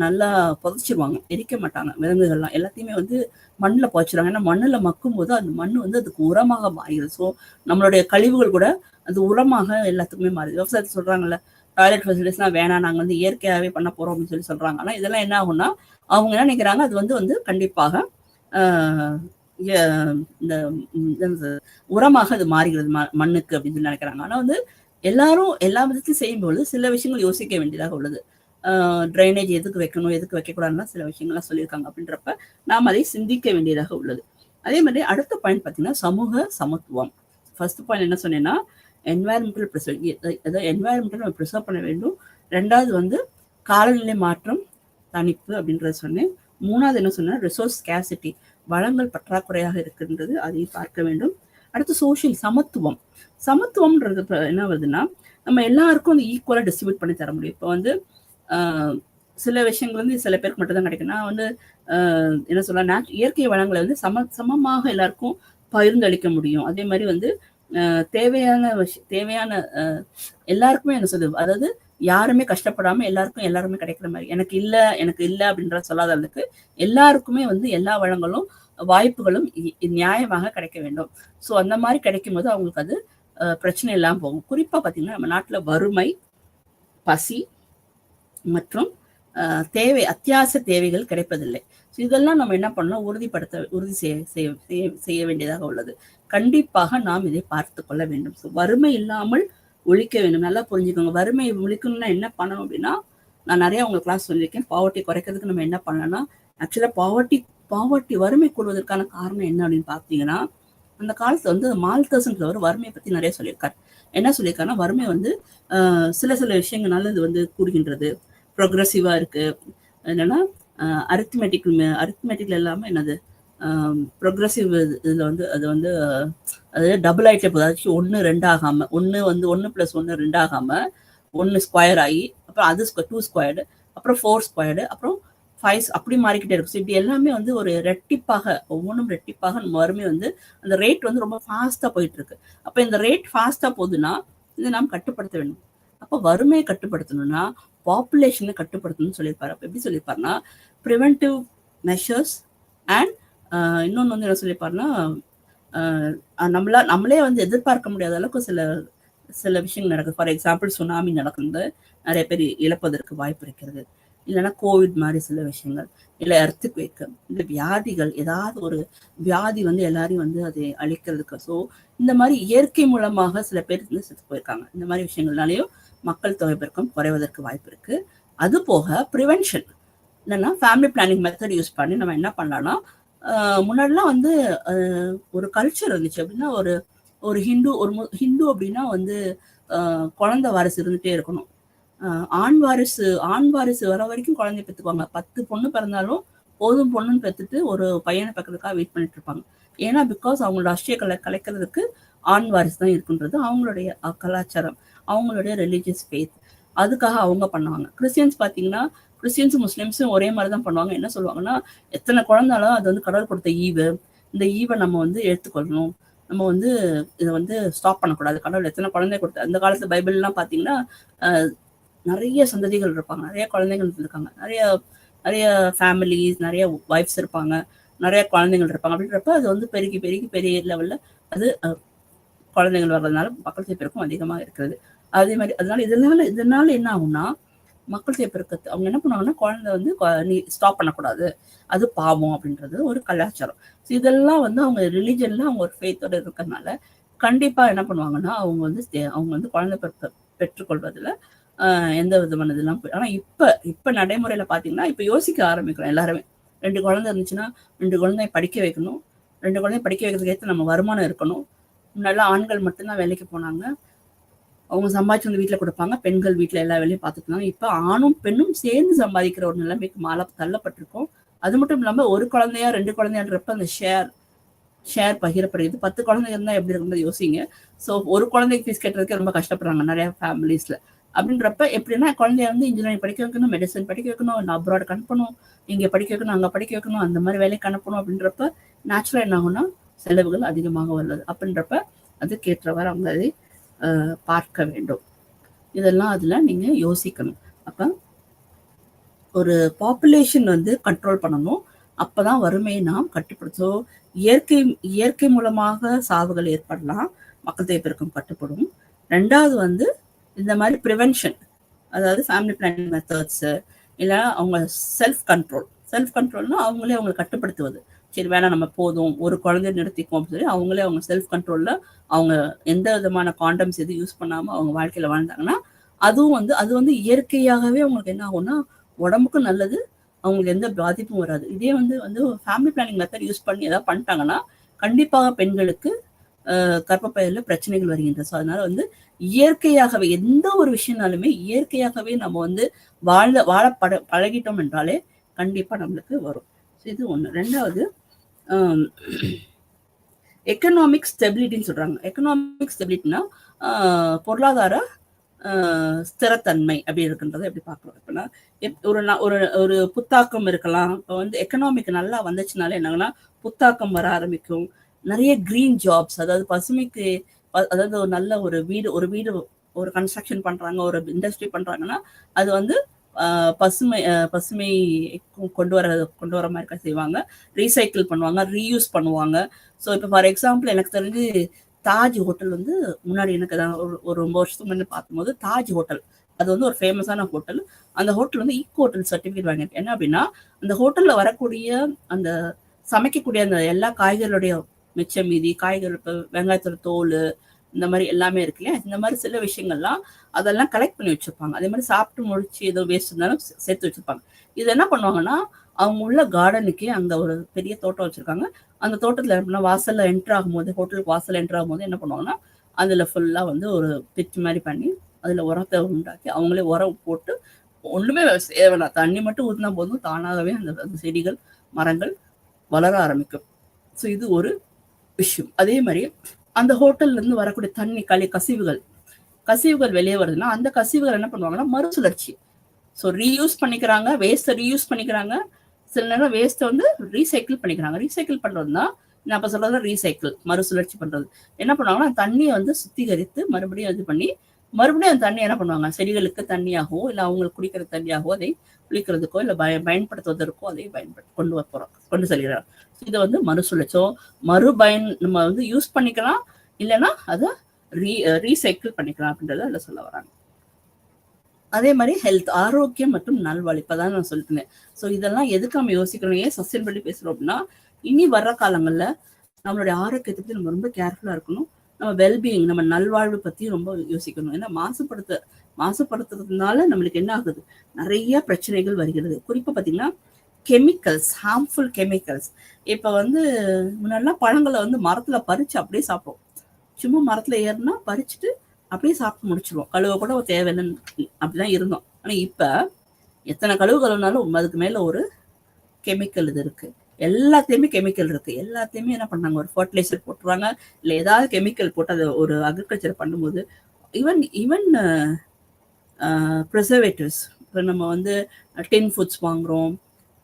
நல்லா புதைச்சிருவாங்க, எரிக்க மாட்டாங்க. விலங்குகள்லாம் எல்லாத்தையுமே வந்து மண்ணில் புதைச்சிருவாங்க. ஏன்னா மண்ணில் மக்கும் போது அந்த மண் வந்து அதுக்கு உரமாக மாறிடுது. ஸோ நம்மளுடைய கழிவுகள் கூட அது உரமாக எல்லாத்துக்குமே மாறுது. விவசாயத்தை சொல்றாங்கல்ல, டாய்லெட் ஃபெசிலிட்டிஸ்லாம் வேணாம், நாங்கள் வந்து இயற்கையாகவே பண்ண போறோம் அப்படின்னு சொல்றாங்க. ஆனால் இதெல்லாம் என்ன ஆகும்னா அவங்க என்ன நினைக்கிறாங்க, அது வந்து கண்டிப்பாக இந்த உரமாக அது மாறுகிறது மண்ணுக்கு அப்படின்னு நினைக்கிறாங்க. ஆனா வந்து எல்லாரும் எல்லா விதத்தையும் செய்யும்போது சில விஷயங்கள் யோசிக்க வேண்டியதாக உள்ளது. ட்ரைனேஜ் எதுக்கு வைக்கணும் எதுக்கு வைக்கக்கூடாதுன்னா சில விஷயங்கள்லாம் சொல்லியிருக்காங்க. அப்படின்றப்ப நாம் அதை சிந்திக்க வேண்டியதாக உள்ளது. அதே மாதிரி அடுத்த பாயிண்ட் பார்த்தீங்கன்னா சமூக சமத்துவம். ஃபர்ஸ்ட் பாயிண்ட் என்ன சொன்னேன்னா என்வாயர்மெண்டல் ப்ரிசர்வ், அதாவது என்வாயர்மெண்டல் நம்ம ப்ரிசர்வ் பண்ண வேண்டும். ரெண்டாவது வந்து காலநிலை மாற்றம் தணிப்பு அப்படின்றத சொன்னேன். மூணாவது என்ன சொன்னா ரிசோர்ஸ் ஸ்கேசிட்டி, வளங்கள் பற்றாக்குறையாக இருக்கின்றது, அதை பார்க்க வேண்டும். அடுத்து சோஷியல் சமத்துவம். சமத்துவம்ன்றது இப்போ என்ன வருதுன்னா நம்ம எல்லாருக்கும் வந்து ஈக்குவலா டிஸ்ட்ரிபியூட் பண்ணி தர முடியும். இப்போ வந்து சில விஷயங்கள் வந்து சில பேருக்கு மட்டும் தான் கிடைக்கும். நான் வந்து என்ன சொல்ல இயற்கை வளங்களை வந்து சமமாக எல்லாருக்கும் பகிர்ந்தளிக்க முடியும். அதே மாதிரி வந்து தேவையான எல்லாருக்குமே என்ன சொல்லுது, அதாவது யாருமே கஷ்டப்படாம எல்லாருமே கிடைக்கிற மாதிரி எனக்கு இல்லை அப்படின்ற சொல்லாத அளவுக்கு எல்லாருக்குமே வந்து எல்லா வளங்களும் வாய்ப்புகளும் நியாயமாக கிடைக்க வேண்டும். ஸோ அந்த மாதிரி கிடைக்கும் போது அவங்களுக்கு அது பிரச்சனை இல்லாமல் போகும். குறிப்பா பார்த்தீங்கன்னா நம்ம நாட்டில் வறுமை, பசி மற்றும் அத்தியாவசிய தேவைகள் கிடைப்பதில்லை. ஸோ இதெல்லாம் நம்ம என்ன பண்ணலாம், உறுதி செய்ய வேண்டியதாக உள்ளது. கண்டிப்பாக நாம் இதை பார்த்து கொள்ள வேண்டும். ஸோ வறுமை இல்லாமல் ஒழிக்க வேண்டும். நல்லா புரிஞ்சுக்கோங்க. வறுமையை ஒழிக்கணும்னா என்ன பண்ணணும் அப்படின்னா, நான் நிறைய உங்க கிளாஸ் சொல்லியிருக்கேன். பாவர்ட்டி குறைக்கிறதுக்கு நம்ம என்ன பண்ணலாம்னா, ஆக்சுவலா பாவர்ட்டி வறுமை கூடுவதற்கான காரணம் என்ன அப்படின்னு பார்த்தீங்கன்னா, அந்த காலத்துல வந்து மால்தஸ்ன்றவர் வறுமையை பத்தி நிறைய சொல்லியிருக்காரு. என்ன சொல்லியிருக்காருன்னா, வறுமை வந்து சில விஷயங்கள்னால இது வந்து கூடுகின்றது, ப்ரொக்ரெசிவா இருக்கு. என்னன்னா அரித்மெட்டிக்ல எல்லாமே என்னது ப்ரொக்ரெசிவ் இதில் வந்து அது வந்து அது டபுள் ஆகிட்டே போகுது. அதாச்சும் 1 2 ஆகாமல், 1 வந்து 1 + 1 2 ஆகாமல் 1 ஸ்கொயர் ஆகி, அப்புறம் அது 2 ஸ்கொயர்டு, அப்புறம் 4 ஸ்கொயர்டு, அப்புறம் 5 அப்படி மாறிக்கிட்டே இருக்கும். ஸோ இப்படி எல்லாமே வந்து ஒரு ரெட்டிப்பாக, ஒவ்வொன்றும் ரெட்டிப்பாக நம்ம வறுமை வந்து அந்த ரேட் வந்து ரொம்ப ஃபாஸ்ட்டாக போயிட்டு இருக்கு. அப்போ இந்த ரேட் ஃபாஸ்ட்டாக போகுதுன்னா இதை நாம் கட்டுப்படுத்த வேண்டும். அப்போ வறுமையை கட்டுப்படுத்தணும்னா பாப்புலேஷனை கட்டுப்படுத்தணும்னு சொல்லியிருப்பாரு. அப்போ எப்படி சொல்லியிருப்பாருன்னா ப்ரிவென்டிவ் மெஷர்ஸ் அண்ட் இன்னொன்று வந்து என்ன சொல்லியிருப்பாருன்னா நம்மளே வந்து எதிர்பார்க்க முடியாத அளவுக்கு சில விஷயங்கள் நடக்குது. ஃபார் எக்ஸாம்பிள் சுனாமி நடக்குது, நிறைய பேர் இழப்பதற்கு வாய்ப்பு இருக்கிறது. இல்லைன்னா கோவிட் மாதிரி சில விஷயங்கள், இல்லை எர்த்குவேக், இல்லை வியாதிகள், ஏதாவது ஒரு வியாதி வந்து எல்லாரையும் வந்து அதை அழிக்கிறதுக்கு. ஸோ இந்த மாதிரி இயற்கை மூலமாக சில பேர் வந்து செத்து போயிருக்காங்க. இந்த மாதிரி விஷயங்கள்னாலேயும் மக்கள் தொகை பெருக்கம் குறைவதற்கு வாய்ப்பு இருக்கு. அது போக ப்ரிவென்ஷன் என்னன்னா ஃபேமிலி பிளானிங் மெத்தட் யூஸ் பண்ணி நம்ம என்ன பண்ணலாம்னா, முன்னாடிலாம் வந்து ஒரு கல்ச்சர் இருந்துச்சு. அப்படின்னா ஒரு ஹிந்து அப்படின்னா வந்து குழந்தை வாரிசு இருந்துட்டே இருக்கணும். ஆண் வாரிசு வர வரைக்கும் குழந்தைய பெற்றுக்குவாங்க. 10 பொண்ணு பிறந்தாலும் போதும் பொண்ணுன்னு பெற்றுட்டு ஒரு பையனை பக்கத்துக்காக வெயிட் பண்ணிட்டு இருப்பாங்க. ஏன்னா பிகாஸ் அவங்களோட அஷ்டிய கலைக்கிறதுக்கு ஆண் வாரிசு தான் இருக்குன்றது அவங்களுடைய கலாச்சாரம், அவங்களுடைய ரிலீஜியஸ் ஃபெய்த். அதுக்காக அவங்க பண்ணுவாங்க. கிறிஸ்டியன்ஸ் பார்த்தீங்கன்னா கிறிஸ்டியன்ஸும் முஸ்லீம்ஸும் ஒரே மாதிரி தான் பண்ணுவாங்க. என்ன சொல்லுவாங்கன்னா, எத்தனை குழந்தாலும் அது வந்து கடவுள் கொடுத்த ஈவு, இந்த ஈவை நம்ம வந்து எடுத்துக்கொள்ளணும், நம்ம வந்து இதை வந்து ஸ்டாப் பண்ணக்கூடாது. கடவுள் எத்தனை குழந்தை கொடுத்த அந்த காலத்து பைபிள்லாம் பார்த்தீங்கன்னா நிறைய சந்ததிகள் இருப்பாங்க, நிறைய குழந்தைகள் இருக்காங்க, நிறைய ஃபேமிலிஸ், நிறைய ஒய்ஃப்ஸ் இருப்பாங்க, நிறைய குழந்தைகள் இருப்பாங்க. அப்படின்றப்ப அது வந்து பெருகி பெரிய லெவலில் அது குழந்தைகள் வர்றதுனால மக்கள் தொகை பெருக்கம் அதிகமாக இருக்கிறது. அதே மாதிரி இதனால என்ன ஆகும்னா மக்கள் தொகை பெருக்கத்தை அவங்க என்ன பண்ணுவாங்கன்னா குழந்தை வந்து நீ ஸ்டாப் பண்ணக்கூடாது, அது பாவம் அப்படின்றது ஒரு கலாச்சாரம். ஸோ இதெல்லாம் வந்து அவங்க ரிலிஜன்ல அவங்க ஒரு ஃபெய்த்தோட இருக்கிறதுனால கண்டிப்பா என்ன பண்ணுவாங்கன்னா அவங்க வந்து குழந்தை பெற்றுக்கொள்வதில் எந்த விதமான இதெல்லாம் ஆனா இப்ப நடைமுறையில பாத்தீங்கன்னா இப்ப யோசிக்க ஆரம்பிக்கிறோம் எல்லாருமே. 2 குழந்தை இருந்துச்சுன்னா 2 குழந்தைய படிக்க வைக்கணும், 2 குழந்தைய படிக்க வைக்கிறதுக்கு ஏற்ற நம்ம வருமானம் இருக்கணும். முன்னாடிலாம் ஆண்கள் மட்டும்தான் வேலைக்கு போனாங்க, அவங்க சம்பாதிச்சு வந்து வீட்டுல கொடுப்பாங்க, பெண்கள் வீட்டுல எல்லா வேலையும் பார்த்துட்டு இருந்தாங்க. இப்ப ஆணும் பெண்ணும் சேர்ந்து சம்பாதிக்கிற ஒரு நிலைமைக்கு மாலை தள்ளப்பட்டிருக்கோம். அது மட்டும் இல்லாம ஒரு குழந்தையா 2 குழந்தையான்றப்ப அந்த ஷேர் பகிரப்படுகிறது. 10 குழந்தைங்க இருந்தா எப்படி இருக்கும்போது யோசிங்க. ஸோ ஒரு குழந்தைக்கு ஃபீஸ் கட்டுறதுக்கு ரொம்ப கஷ்டப்படுறாங்க நிறைய ஃபேமிலிஸ்ல. அப்படின்றப்ப எப்படின்னா குழந்தைய வந்து இன்ஜினியரிங் படிக்க வைக்கணும், மெடிசன் படிக்க வைக்கணும், அப்ராடுக்கு அனுப்பணும், இங்க படிக்க வைக்கணும், அங்க படிக்க வைக்கணும், அந்த மாதிரி வேலைக்கு அனுப்பணும். அப்படின்றப்ப நேச்சுரலா என்ன ஆகும்னா செலவுகள் அதிகமாக வருது. அப்படின்றப்ப அதுக்கேற்றவாறு அவங்க அதை பார்க்க வேண்டும். இதெல்லாம் அதுல நீங்க யோசிக்கணும். அப்ப ஒரு பாப்புலேஷன் வந்து கண்ட்ரோல் பண்ணணும், அப்பதான் வறுமையை நாம் கட்டுப்படுத்தும். இயற்கை மூலமாக சாவுகள் ஏற்படலாம், மக்கள் தொகை பெருக்கம் கட்டுப்படும். 2வது வந்து இந்த மாதிரி ப்ரிவென்ஷன், அதாவது ஃபேமிலி பிளானிங் மெத்தட்ஸ், இல்லை அவங்க செல்ஃப் கண்ட்ரோல்னா அவங்கள கட்டுப்படுத்துவது. சரி வேணாம் நம்ம போதும் ஒரு குழந்தைய நிறுத்திக்கும் அப்படின்னு சொல்லி அவங்களே அவங்க செல்ஃப் கண்ட்ரோல்ல அவங்க எந்த விதமான காண்டம்ஸ் எதுவும் யூஸ் பண்ணாம அவங்க வாழ்க்கையில வாழ்ந்தாங்கன்னா அது வந்து இயற்கையாகவே அவங்களுக்கு என்ன ஆகும்னா உடம்புக்கும் நல்லது, அவங்களுக்கு எந்த பாதிப்பும் வராது. இதே வந்து ஃபேமிலி பிளானிங் மெத்தட் யூஸ் பண்ணி ஏதாவது பண்ணிட்டாங்கன்னா கண்டிப்பாக பெண்களுக்கு கர்ப்பப்பையில பிரச்சனைகள் வருகின்றன. ஸோ அதனால வந்து இயற்கையாகவே எந்த ஒரு விஷயம்னாலுமே இயற்கையாகவே நம்ம வந்து வாழ பழகிட்டோம் என்றாலே கண்டிப்பா நம்மளுக்கு வரும். இது ஒண்ணு. 2வது எக்கனாமிக் ஸ்டெபிலிட்டின்னு சொல்றாங்க. எக்கனாமிக் ஸ்டெபிலிட்டினா பொருளாதார ஸ்திரத்தன்மை அப்படி இருக்குன்றதை எப்படி பார்க்கணும். இப்பனா ஒரு புத்தாக்கம் இருக்கலாம். இப்போ வந்து எக்கனாமிக் நல்லா வந்துச்சுனாலே என்னங்கன்னா புத்தாக்கம் வர ஆரம்பிக்கும். நிறைய கிரீன் ஜாப்ஸ், அதாவது பசுமைக்கு, அதாவது ஒரு நல்ல ஒரு வீடு ஒரு கன்ஸ்ட்ரக்ஷன் பண்றாங்க, ஒரு இண்டஸ்ட்ரி பண்றாங்கன்னா அது வந்து பசுமை கொண்டு வர மாதிரி செய்வாங்க, ரீசைக்கிள் பண்ணுவாங்க, ரீயூஸ் பண்ணுவாங்க. ஸோ இப்போ ஃபார் எக்ஸாம்பிள் எனக்கு தெரிஞ்சு தாஜ் ஹோட்டல் வந்து முன்னாடி எனக்கு ஒரு ரொம்ப வருஷத்துக்கு முன்னாடி பார்க்கும்போது தாஜ் ஹோட்டல் அது வந்து ஒரு ஃபேமஸான ஹோட்டல். அந்த ஹோட்டல் வந்து ஈக்கோ ஹோட்டல் சர்டிஃபிகேட் வாங்கியிருக்கு. என்ன அப்படின்னா அந்த ஹோட்டல்ல வரக்கூடிய அந்த சமைக்கக்கூடிய அந்த எல்லா காய்கறிகளுடைய மிச்சம் மீதி காய்கறி, இப்போ வெங்காயத்தோட தோல், இந்த மாதிரி எல்லாமே இருக்கு இல்லையா, இந்த மாதிரி சில விஷயங்கள்லாம் அதெல்லாம் கலெக்ட் பண்ணி வச்சிருப்பாங்க. அதே மாதிரி சாப்பிட்டு முடிச்சு ஏதோ வேஸ்ட் இருந்தாலும் சேர்த்து வச்சிருப்பாங்க. இது என்ன பண்ணுவாங்கன்னா அவங்க உள்ள கார்டனுக்கே அங்க ஒரு பெரிய தோட்டம் வச்சிருக்காங்க. அந்த தோட்டத்துல என்ன வாசல்ல என்டர் ஆகும்போது, ஹோட்டலுக்கு வாசல்ல என்டர் ஆகும்போது என்ன பண்ணுவாங்கன்னா அதுல ஃபுல்லா வந்து ஒரு பிட் மாதிரி பண்ணி அதுல உரத்தை உண்டாக்கி அவங்களே உரம் போட்டு ஒண்ணுமே தேவையில்ல, தண்ணி மட்டும் ஊற்றினா போதும், தானாகவே அந்த செடிகள் மரங்கள் வளர ஆரம்பிக்கும். ஸோ இது ஒரு விஷயம். அதே மாதிரி அந்த ஹோட்டல்ல இருந்து வரக்கூடிய தண்ணி கசிவுகள் வெளியே வருதுன்னா அந்த கசிவுகள் என்ன பண்ணுவாங்கன்னா மறுசுழற்சி. ஸோ ரீயூஸ் பண்ணிக்கிறாங்க, வேஸ்ட்டை ரீயூஸ் பண்ணிக்கிறாங்க, சில நேரம் வேஸ்ட்டை வந்து ரீசைக்கிள் பண்ணிக்கிறாங்க. ரீசைக்கிள் பண்றதுன்னா நான் அப்ப சொல்றது ரீசைக்கிள், மறுசுழற்சி பண்றது. என்ன பண்ணுவாங்கன்னா தண்ணியை வந்து சுத்திகரித்து மறுபடியும் இது பண்ணி மறுபடியும் அந்த தண்ணி என்ன பண்ணுவாங்க, செடிகளுக்கு தண்ணியாகவோ இல்லை அவங்களுக்கு குடிக்கிற தண்ணியாகவோ அதை குளிக்கிறதுக்கோ இல்லை பயன்படுத்துவதற்கோ அதை கொண்டு செல்கிறார். இதை வந்து மறுசுழற்சோ நம்ம வந்து யூஸ் பண்ணிக்கலாம், இல்லைன்னா அதை ரீசைக்கிள் பண்ணிக்கலாம் அப்படின்றத அதில் சொல்ல வராங்க. அதே மாதிரி ஹெல்த், ஆரோக்கியம் மற்றும் நல்வாழ்வு, இப்பதான் நான் சொல்லிட்டு. ஸோ இதெல்லாம் எதுக்கு நம்ம யோசிக்கணும், ஏன் சஸ்டைனபிலிட்டி பேசுறோம் அப்படின்னா இனி வர்ற காலங்கள்ல நம்மளுடைய ஆரோக்கியத்தை பத்தி நம்ம ரொம்ப கேர்ஃபுல்லா இருக்கணும். நம்ம வெல்பீயிங், நம்ம நல்வாழ்வு பத்தி ரொம்ப யோசிக்கணும். ஏன்னா மாசுபடுத்துறதுனால நம்மளுக்கு என்ன ஆகுது, நிறைய பிரச்சனைகள் வருகிறது. குறிப்பா பாத்தீங்கன்னா கெமிக்கல்ஸ், ஹார்ம்ஃபுல் கெமிக்கல்ஸ். இப்ப வந்து முன்னாடிலாம் பழங்களை வந்து மரத்துல பறிச்சு அப்படியே சாப்பிடுவோம். சும்மா மரத்துல ஏறினா பறிச்சுட்டு அப்படியே சாப்பிட்டு முடிச்சிருவோம், கழுவ கூட தேவையில்லைன்னு அப்படிதான் இருந்தோம். ஆனா இப்ப எத்தனை கழுவுனாலும் அதுக்கு மேல ஒரு கெமிக்கல் இது இருக்கு. எல்லாத்தையுமே கெமிக்கல் இருக்கு. எல்லாத்தையுமே என்ன பண்ணாங்க, ஒரு ஃபர்டிலைசர் போட்டுருவாங்க, இல்லை ஏதாவது கெமிக்கல் போட்டு அதை ஒரு அக்ரிகல்ச்சர் பண்ணும்போது ஈவன் ப்ரிசர்வேட்டிவ்ஸ். இப்போ நம்ம வந்து டின் ஃபுட்ஸ் வாங்குறோம்,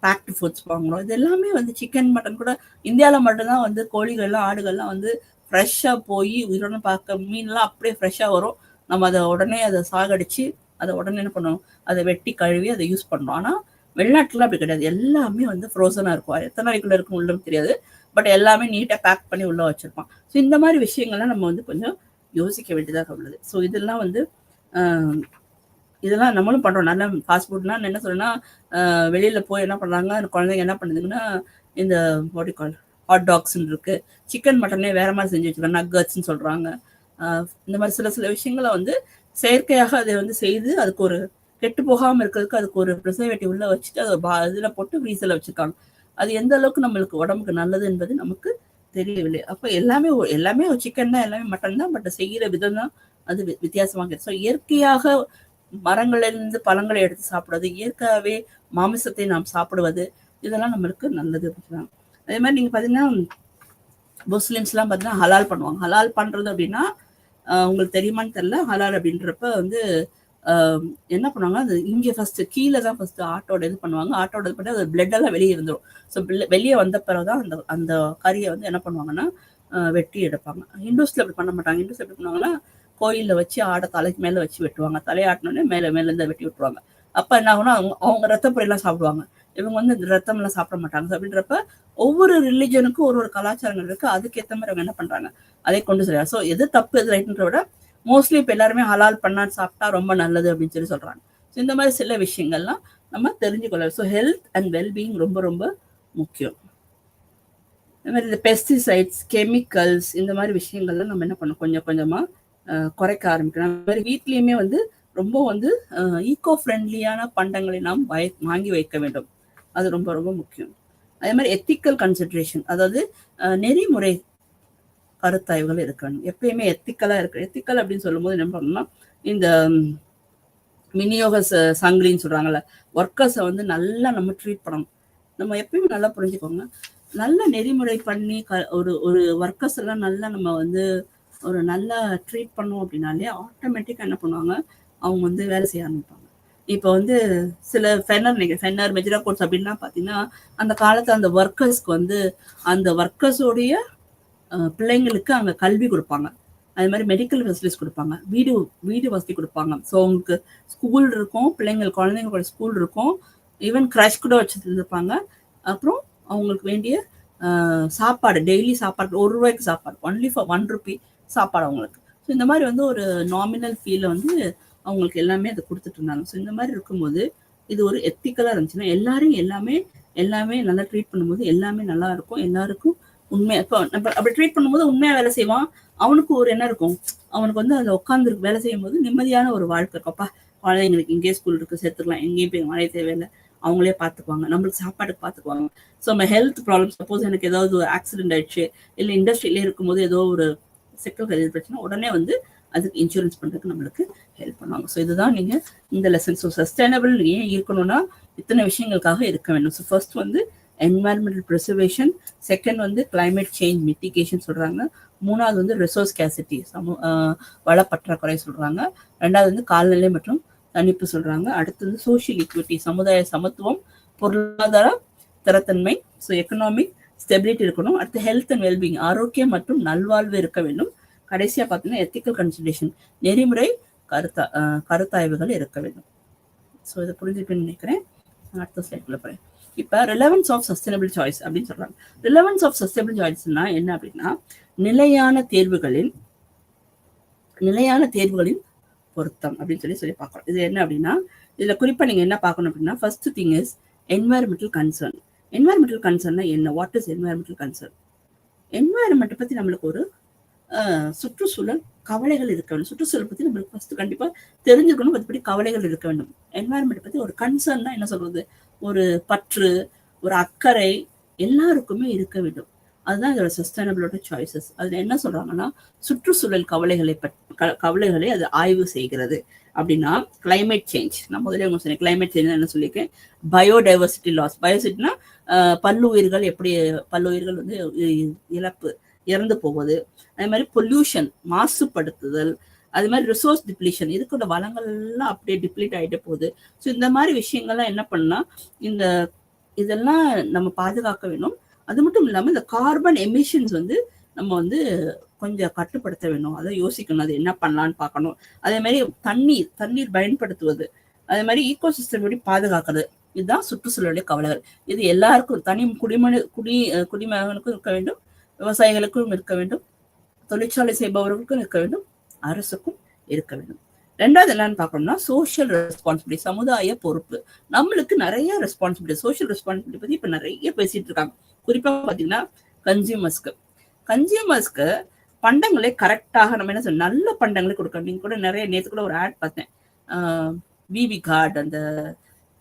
பேக்டு ஃபுட்ஸ் வாங்குறோம். இது எல்லாமே வந்து சிக்கன் மட்டன் கூட இந்தியாவில் மட்டும்தான் வந்து கோழிகள்லாம் ஆடுகள்லாம் வந்து ஃப்ரெஷ்ஷாக போய் உயிரோட பார்க்க மீன்லாம் அப்படியே ஃப்ரெஷ்ஷாக வரும். நம்ம அதை சாகடிச்சு அதை உடனே என்ன பண்ணுவோம், அதை வெட்டி கழுவி அதை யூஸ் பண்ணுறோம். ஆனால் வெளிநாட்டுல அப்படி கிடையாது. எல்லாமே வந்து ஃப்ரோசனா இருக்கும். எத்தனை நாளைக்குள்ள இருக்கும் உள்ளே தெரியாது, பட் எல்லாமே நீட்டா பேக் பண்ணி உள்ள வச்சிருப்பான். ஸோ இந்த மாதிரி விஷயங்கள்லாம் நம்ம வந்து கொஞ்சம் யோசிக்க வேண்டியதாக உள்ளது. ஸோ இதெல்லாம் வந்து இதெல்லாம் நம்மளும் பண்றோம். நல்ல ஃபாஸ்ட் ஃபுட்னா என்ன சொல்றேன்னா, வெளியில போய் என்ன பண்றாங்க, அந்த குழந்தைங்க என்ன பண்ணுதுங்கன்னா இந்த ஹாட் டாக்ஸ் இருக்கு, சிக்கன் மட்டனே வேற மாதிரி செஞ்சு வச்சிருக்காங்க, நக்கட்ஸ்ன்னு சொல்றாங்க. இந்த மாதிரி சில விஷயங்களை வந்து செயற்கையாக அதை வந்து செய்து அதுக்கு ஒரு கெட்டு போகாம இருக்கிறதுக்கு அதுக்கு ஒரு ப்ரிசர்வேட்டிவ் உள்ள வச்சுட்டு அதை இதுல போட்டு ஃப்ரீசர்ல வச்சிருக்காங்க. அது எந்த அளவுக்கு நம்மளுக்கு உடம்புக்கு நல்லது என்பது நமக்கு தெரியவில்லை. அப்ப எல்லாமே சிக்கன் தான், எல்லாமே மட்டன் தான், பட் செய்கிற விதம் தான் அது வித்தியாசமாக இருக்கு. ஸோ இயற்கையாக மரங்களிலிருந்து பழங்களை எடுத்து சாப்பிடுவது, இயற்கையாகவே மாமிசத்தை நாம் சாப்பிடுவது, இதெல்லாம் நம்மளுக்கு நல்லது அப்படின்னா. அதே மாதிரி நீங்க பாத்தீங்கன்னா முஸ்லிம்ஸ் எல்லாம் பாத்தீங்கன்னா ஹலால் பண்ணுவாங்க. ஹலால் பண்றது அப்படின்னா உங்களுக்கு தெரியுமான்னு தெரியல. ஹலால் அப்படின்றப்ப வந்து என்ன பண்ணுவாங்க, அது இங்கே ஃபர்ஸ்ட் கீழே தான் ஃபர்ஸ்ட் ஆட்டோட இது பண்ணுவாங்க. ஆட்டோட இது பண்ணி அது பிளட் எல்லாம் வெளியே இருந்துடும். ஸோ வெளியே வந்த பிறகுதான் அந்த கறியை வந்து என்ன பண்ணுவாங்கன்னா வெட்டி எடுப்பாங்க. ஹிந்துஸ்ல அப்படி பண்ண மாட்டாங்க. ஹிந்துஸ் எப்படி பண்ணுவாங்கன்னா கோயிலில் வச்சு ஆடை தலைக்கு மேலே வச்சு வெட்டுவாங்க. தலையாட்டினோடனே மேலேருந்து வெட்டி விட்டுருவாங்க. அப்போ என்ன ஆகுனா அவங்க ரத்தப்பொரியெல்லாம் சாப்பிடுவாங்க. இவங்க வந்து இந்த ரத்தம் எல்லாம் சாப்பிட மாட்டாங்க. அப்படின்றப்ப ஒவ்வொரு ரிலிஜனுக்கும் ஒரு கலாச்சாரங்கள் இருக்கு. அதுக்கேற்ற மாதிரி அவங்க என்ன பண்றாங்க, அதை கொண்டு செல்றாங்க. ஸோ எது தப்பு எது ரைட்ன்ற விட மோஸ்ட்லி இப்போ எல்லாருமே ஹலால் பண்ணா சாப்பிட்டா ரொம்ப நல்லது அப்படின்னு சொல்றாங்க. ஸோ இந்த மாதிரி சில விஷயங்கள்லாம் நம்ம தெரிஞ்சுக்கொள்ள. ஸோ ஹெல்த் அண்ட் வெல்பீயிங் ரொம்ப ரொம்ப முக்கியம். இந்த மாதிரி இந்த பெஸ்டிசைட்ஸ், கெமிக்கல்ஸ், இந்த மாதிரி விஷயங்கள்லாம் நம்ம என்ன பண்ணோம், கொஞ்சம் கொஞ்சமா குறைக்க ஆரம்பிக்கணும். அந்த மாதிரி வீட்லயுமே வந்து ரொம்ப வந்து ஈகோ ஃப்ரெண்ட்லியான பண்டங்களை நாம் வாங்கி வைக்க வேண்டும். அது ரொம்ப ரொம்ப முக்கியம். அதே மாதிரி எத்திக்கல் கன்சிடரேஷன், அதாவது நெறிமுறை கருத்தாய்வுகள் இருக்கணும். எப்பயுமே எத்திக்கலா இருக்கு. எத்திக்கல் அப்படின்னு சொல்லும் போது என்ன பண்ணணும்னா, இந்த விநியோக சங்கிலின்னு சொல்றாங்கல்ல, ஒர்க்கர்ஸை வந்து நல்லா நம்ம ட்ரீட் பண்ணணும். நம்ம எப்பயுமே நல்லா புரிஞ்சுக்கோங்க, நல்ல நெறிமுறை பண்ணி ஒரு ஒர்க்கர்ஸ் எல்லாம் நல்லா நம்ம வந்து ஒரு நல்லா ட்ரீட் பண்ணோம் அப்படின்னாலே ஆட்டோமேட்டிக்காக என்ன பண்ணுவாங்க, அவங்க வந்து வேலை செய்ய ஆரம்பிப்பாங்க. இப்போ வந்து சில ஃபென்னர் மெஜரா கோர்ஸ் அப்படின்னா பார்த்தீங்கன்னா அந்த காலத்தில் அந்த ஒர்க்கர்ஸ்க்கு வந்து அந்த ஒர்க்கர்ஸோடைய பிள்ளைங்களுக்கு அங்கே கல்வி கொடுப்பாங்க. அது மாதிரி மெடிக்கல் ஃபெசிலிட்டிஸ் கொடுப்பாங்க, வீடு வசதி கொடுப்பாங்க. ஸோ அவங்களுக்கு ஸ்கூல் இருக்கும், குழந்தைங்களோட ஸ்கூல் இருக்கும், ஈவன் கிரஷ் கூட வச்சுருந்துருப்பாங்க. அப்புறம் அவங்களுக்கு வேண்டிய சாப்பாடு, டெய்லி சாப்பாடு, ₹1 சாப்பாடு, ஒன்லி ஃபார் ₹1 சாப்பாடு அவங்களுக்கு. ஸோ இந்த மாதிரி வந்து ஒரு நாமினல் ஃபீல வந்து அவங்களுக்கு எல்லாமே அதை கொடுத்துட்டு இருந்தாங்க. ஸோ இந்த மாதிரி இருக்கும்போது இது ஒரு எத்திக்கலா இருந்துச்சுன்னா எல்லாமே நல்லா ட்ரீட் பண்ணும்போது எல்லாமே நல்லா இருக்கும். எல்லாருக்கும் உண்மையா இப்போ நம்ம அப்படி ட்ரீட் பண்ணும்போது உண்மையா வேலை செய்வான். அவனுக்கு ஒரு என்ன இருக்கும், அவனுக்கு வந்து அதில் உட்காந்து வேலை செய்யும் போது நிம்மதியான ஒரு வாழ்க்கை இருக்கும்ப்பா. குழந்தைங்களுக்கு இங்கேயே ஸ்கூல் இருக்கு, சேர்த்துக்கலாம், எங்கேயும் போய் மழை தேவையில்லை, அவங்களே பார்த்துக்குவாங்க, நம்மளுக்கு சாப்பாட்டுக்கு பார்த்துக்குவாங்க. ஸோ நம்ம ஹெல்த் ப்ராப்ளம், சப்போஸ் எனக்கு ஏதாவது ஒரு ஆக்சிடென்ட் ஆயிடுச்சு, இல்லை இண்டஸ்ட்ரியிலே இருக்கும்போது ஏதோ ஒரு சிக்கல் பிரச்சனை, உடனே வந்து அதுக்கு இன்சூரன்ஸ் பண்ணுறதுக்கு நம்மளுக்கு ஹெல்ப் பண்ணுவாங்க. ஸோ இதுதான் நீங்கள் இந்த லெசன். ஸோ சஸ்டைனபிள் ஏன் இருக்கணும்னா இத்தனை விஷயங்களுக்காக இருக்க வேண்டும். ஸோ ஃபர்ஸ்ட் வந்து என்வாயர்மெண்டல் ப்ரிசர்வேஷன், செகண்ட் வந்து கிளைமேட் சேஞ்ச் மிட்டிகேஷன் சொல்கிறாங்க, மூணாவது வந்து ரிசோர்ஸ் ஸ்கேசிட்டி வள பற்றாக்குறை சொல்கிறாங்க, ரெண்டாவது வந்து காலநிலை மற்றும் தணிப்பு சொல்கிறாங்க, அடுத்து வந்து சோஷியல் ஈக்விட்டி சமுதாய சமத்துவம், பொருளாதார தரத்தன்மை, ஸோ எக்கனாமிக் ஸ்டெபிலிட்டி இருக்கணும், அடுத்து ஹெல்த் அண்ட் வெல்பீயிங் ஆரோக்கியம் மற்றும் நல்வாழ்வு இருக்க வேண்டும், கடைசியாக பார்த்தீங்கன்னா எத்திக்கல் கன்சிடரேஷன் நெறிமுறை கருத்தாய்வுகள் இருக்க வேண்டும். ஸோ இதை புரிஞ்சுக்கணும்னு நினைக்கிறேன். அடுத்த ஸ்லைட்ல போறேன். இப்போ ரிலவன்ஸ் ஆஃப் சஸ்டைனபிள் சாய்ஸ் அப்படின்னு சொல்றாங்க. ரிலவன்ஸ் ஆஃப் சஸ்டைனபிள் சாய்ஸ்னா என்ன அப்படின்னா நிலையான தேர்வுகளின் பொருத்தம் அப்படின்னு சொல்லி பார்க்கணும். இது என்ன அப்படின்னா இதுல குறிப்பா நீங்க என்ன பார்க்கணும் அப்படின்னா first thing is environmental concern. Environmental கன்சர்ன்னா என்ன? What is environmental concern? Environment பத்தி நம்மளுக்கு ஒரு சுற்றுச்சூழல் கவலைகள் இருக்க வேண்டும். சுற்றுச்சூழல் பத்தி நம்மளுக்கு ஃபர்ஸ்ட் கண்டிப்பா தெரிஞ்சுக்கணும், அதுபடி கவலைகள் இருக்க வேண்டும். என்வாயர்மெண்ட் பத்தி ஒரு கன்சர்ன்னா என்ன சொல்றது, ஒரு பற்று, ஒரு அக்கறை எல்லாருக்குமே இருக்க வேண்டும். அதுதான் இதோட சஸ்டைனபிளோட சாய்ஸஸ். அதுல என்ன சொல்றாங்கன்னா சுற்றுச்சூழல் கவலைகளை அது ஆய்வு செய்கிறது. அப்படின்னா கிளைமேட் சேஞ்ச், நான் முதல்ல உங்க சொன்னேன் கிளைமேட் சேஞ்ச் என்ன சொல்லியிருக்கேன், பயோடைவர்சிட்டி லாஸ். பயோசிட்டினா பல்லுயிர்கள் வந்து இறந்து போவது, அதே மாதிரி பொல்யூஷன் மாசுபடுத்துதல், அது மாதிரி ரிசோர்ஸ் டிப்ளீஷன், இதுக்குள்ள வளங்கள் எல்லாம் அப்படியே டிப்ளீட் ஆகிட்டு போகுது. ஸோ இந்த மாதிரி விஷயங்கள்லாம் என்ன பண்ணா இதெல்லாம் நம்ம பாதுகாக்க வேணும். அது மட்டும் இல்லாமல் இந்த கார்பன் எமிஷன்ஸ் வந்து நம்ம வந்து கொஞ்சம் கட்டுப்படுத்த வேணும், அதை யோசிக்கணும், அது என்ன பண்ணலான்னு பார்க்கணும். அதே மாதிரி தண்ணீர் பயன்படுத்துவது, அதே மாதிரி ஈகோசிஸ்டம் எப்படி பாதுகாக்கிறது, இதுதான் சுற்றுச்சூழலுடைய கவலைகள். இது எல்லாருக்கும் தனி குடிமகனுக்கும் இருக்க வேண்டும், விவசாயிகளுக்கும் இருக்க வேண்டும், தொழிற்சாலை செய்பவர்களுக்கும் இருக்க வேண்டும், அரசுக்கும் இருக்க வேண்டும். ரெண்டாவது என்னன்னு பார்க்கணும்னா சோஷியல் ரெஸ்பான்சிபிலிட்டி, சமுதாய பொறுப்பு. நம்மளுக்கு நிறைய ரெஸ்பான்சிபிலிட்டி, சோஷியல் ரெஸ்பான்சிபிலிட்டி பத்தி இப்ப நிறைய பேசிட்டு இருக்காங்க. குறிப்பா பாத்தீங்கன்னா கன்சியூமர்ஸ்க்கு பண்டங்களை கரெக்டாக நம்ம என்ன சொல்ல நல்ல பண்டங்களை கொடுக்கணும். நீங்க கூட நிறைய நேற்று கூட ஒரு ஆட் பார்த்தேன், விவி கார்டு அந்த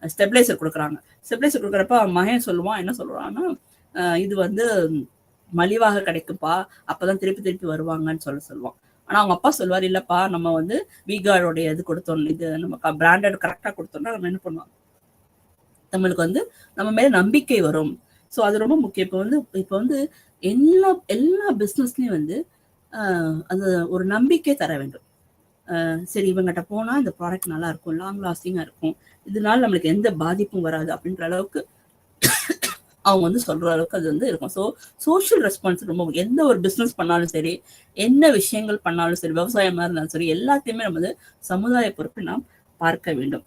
ஸ்டெபிலைசர் கொடுக்குறாங்க. ஸ்டெபிலைசர் கொடுக்குறப்ப மகன் சொல்லுவான், என்ன சொல்லுவான்னா இது வந்து மலிவாக கிடைக்குப்பா, அப்பதான் திருப்பி வருவாங்கன்னு சொல்லுவான். ஆனா அவங்க அப்பா சொல்லுவார், இல்லப்பா நம்ம வந்து விகார்டோடைய இது கொடுத்தோம், இது நம்ம பிராண்டட் கரெக்டா கொடுத்தோம்னா நம்ம என்ன பண்ணுவோம், நம்மளுக்கு வந்து நம்ம மேல நம்பிக்கை வரும். ஸோ அது ரொம்ப முக்கியம். இப்போ வந்து எல்லா பிஸ்னஸ்லயும் வந்து அந்த ஒரு நம்பிக்கை தர வேண்டும். சரி இவங்கிட்ட போனா இந்த ப்ராடக்ட் நல்லா இருக்கும், லாங் லாஸ்டிங்கா இருக்கும், இதனால நம்மளுக்கு எந்த பாதிப்பும் வராது அப்படின்ற அளவுக்கு அவங்க வந்து சொல்ற அளவுக்கு அது வந்து இருக்கும். ஸோ சோஷியல் ரெஸ்பான்ஸ் ரொம்ப எந்த ஒரு பிஸ்னஸ் பண்ணாலும் சரி, என்ன விஷயங்கள் பண்ணாலும் சரி, விவசாயமா இருந்தாலும் சரி, எல்லாத்தையுமே நம்ம வந்து சமுதாய பொறுப்பை நாம் பார்க்க வேண்டும்.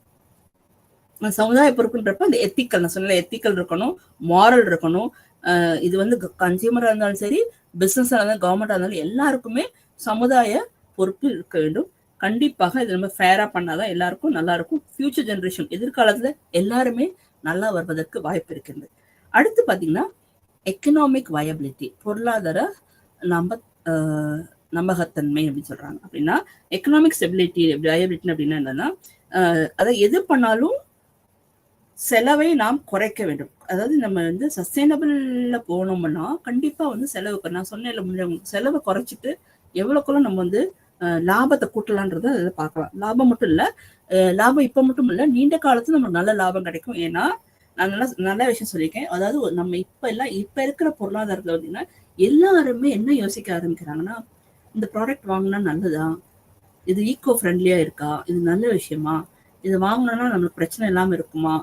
சமுதாய பொறுப்புன்றப்ப அந்த எத்திக்கல், நான் சொன்ன எத்திக்கல் இருக்கணும், மாரல் இருக்கணும். இது வந்து கன்சியூமரா இருந்தாலும் சரி, பிசினஸா இருந்தாலும் கவர்மெண்டா இருந்தாலும் எல்லாருக்குமே சமுதாய பொறுப்பு இருக்க வேண்டும். கண்டிப்பாக இது நம்ம ஃபேரா பண்ணாதான் எல்லாருக்கும் நல்லா இருக்கும். ஃபியூச்சர் ஜெனரேஷன் எதிர்காலத்துல எல்லாருமே நல்லா வருவதற்கு வாய்ப்பு இருக்கின்றது. அடுத்து பாத்தீங்கன்னா எக்கனாமிக் வயபிலிட்டி, பொருளாதார நம்பகத்தன்மை அப்படின்னு சொல்றாங்க. அப்படின்னா எக்கனாமிக் ஸ்டெபிலிட்டி வயபிலிட்டி அப்படின்னா என்னன்னா அதை எது பண்ணாலும் செலவை நாம் குறைக்க வேண்டும். அதாவது நம்ம வந்து சஸ்டைனபிள்ல போனோம்னா கண்டிப்பா வந்து செலவு, நான் சொன்னேன் செலவை குறைச்சிட்டு எவ்வளவுக்குள்ள நம்ம வந்து லாபத்தை கூட்டலான்றத அதை பார்க்கலாம். லாபம் மட்டும் இல்ல, லாபம் இப்ப மட்டும் இல்ல, நீண்ட காலத்துல நமக்கு நல்ல லாபம் கிடைக்கும். ஏன்னா நான் நல்ல விஷயம் சொல்லியிருக்கேன். அதாவது நம்ம இப்ப இருக்கிற பொருளாதாரத்துல பார்த்தீங்கன்னா எல்லாருமே என்ன யோசிக்க ஆரம்பிக்கிறாங்கன்னா, இந்த ப்ராடக்ட் வாங்கினா நல்லதா, இது ஈகோ ஃப்ரெண்ட்லியா இருக்கா, இது நல்ல விஷயமா, இது வாங்கினோம்னா நம்மளுக்கு பிரச்சனை இல்லாம இருக்குமா,